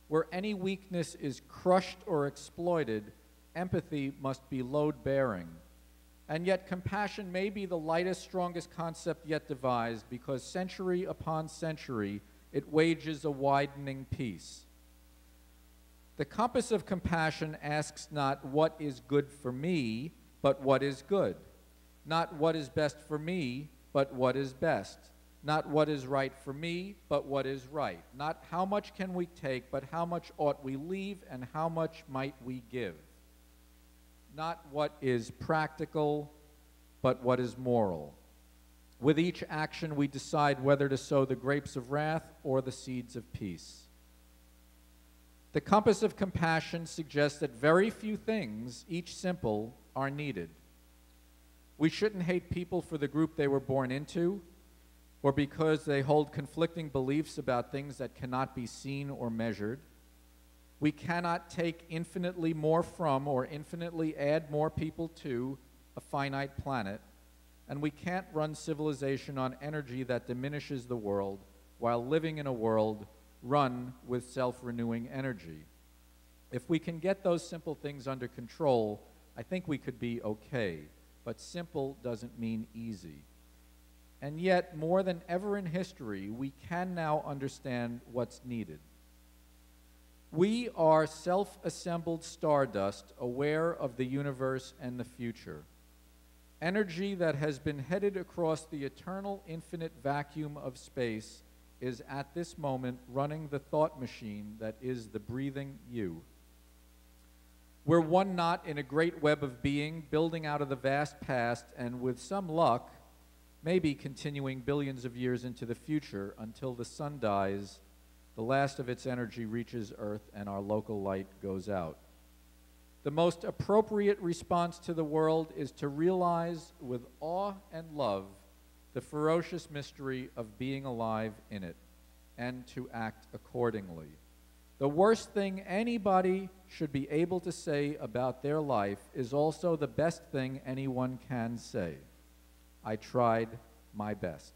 Where any weakness is crushed or exploited, empathy must be load-bearing. And yet compassion may be the lightest, strongest concept yet devised because century upon century it wages a widening peace. The compass of compassion asks not what is good for me, but what is good. Not what is best for me, but what is best. Not what is right for me, but what is right. Not how much can we take, but how much ought we leave and how much might we give. Not what is practical, but what is moral. With each action, we decide whether to sow the grapes of wrath or the seeds of peace. The compass of compassion suggests that very few things, each simple, are needed. We shouldn't hate people for the group they were born into, or because they hold conflicting beliefs about things that cannot be seen or measured. We cannot take infinitely more from or infinitely add more people to a finite planet, and we can't run civilization on energy that diminishes the world while living in a world run with self-renewing energy. If we can get those simple things under control, I think we could be okay. But simple doesn't mean easy. And yet, more than ever in history, we can now understand what's needed. We are self-assembled stardust, aware of the universe and the future. Energy that has been headed across the eternal, infinite vacuum of space is at this moment running the thought machine that is the breathing you. We're one knot in a great web of being, building out of the vast past, and with some luck, maybe continuing billions of years into the future until the sun dies, the last of its energy reaches Earth, and our local light goes out. The most appropriate response to the world is to realize with awe and love the ferocious mystery of being alive in it, and to act accordingly. The worst thing anybody should be able to say about their life is also the best thing anyone can say. I tried my best.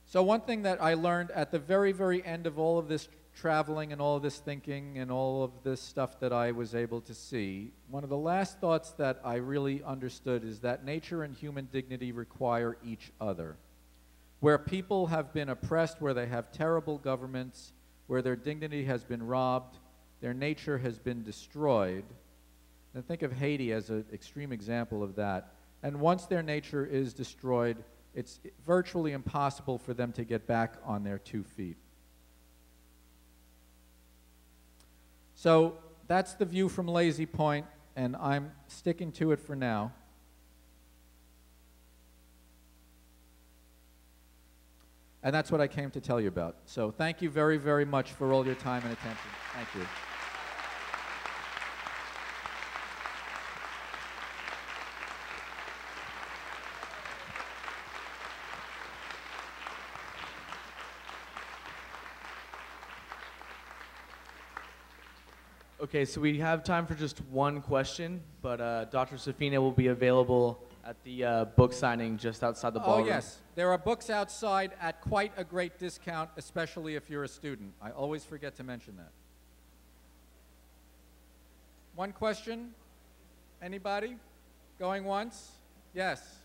So one thing that I learned at the very, very end of all of this traveling and all of this thinking and all of this stuff that I was able to see, one of the last thoughts that I really understood is that nature and human dignity require each other. Where people have been oppressed, where they have terrible governments, where their dignity has been robbed, their nature has been destroyed. And think of Haiti as an extreme example of that. And once their nature is destroyed, it's virtually impossible for them to get back on their 2 feet. So that's the view from Lazy Point, and I'm sticking to it for now. And that's what I came to tell you about. So thank you very, very much for all your time and attention. Thank you. Okay, so we have time for just one question, but Dr. Safina will be available at the book signing just outside the ballroom. Oh, yes. There are books outside at quite a great discount, especially if you're a student. I always forget to mention that. One question? Anybody? Going once? Yes.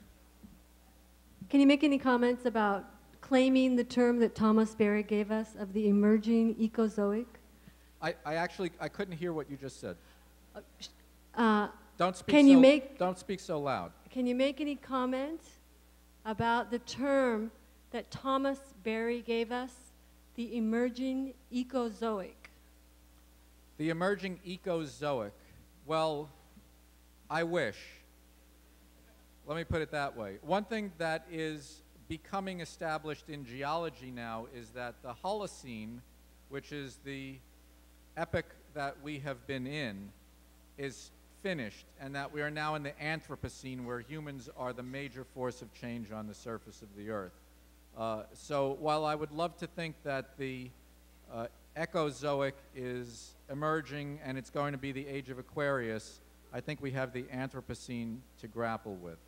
Can you make any comments about claiming the term that Thomas Berry gave us of the emerging ecozoic? I couldn't hear what you just said. Don't speak so loud. Can you make any comment about the term that Thomas Berry gave us, the emerging ecozoic? The emerging ecozoic. Well, I wish. Let me put it that way. One thing that is becoming established in geology now is that the Holocene, which is the epoch that we have been in, is finished, and that we are now in the Anthropocene, where humans are the major force of change on the surface of the Earth. So while I would love to think that the Ecozoic is emerging and it's going to be the age of Aquarius, I think we have the Anthropocene to grapple with.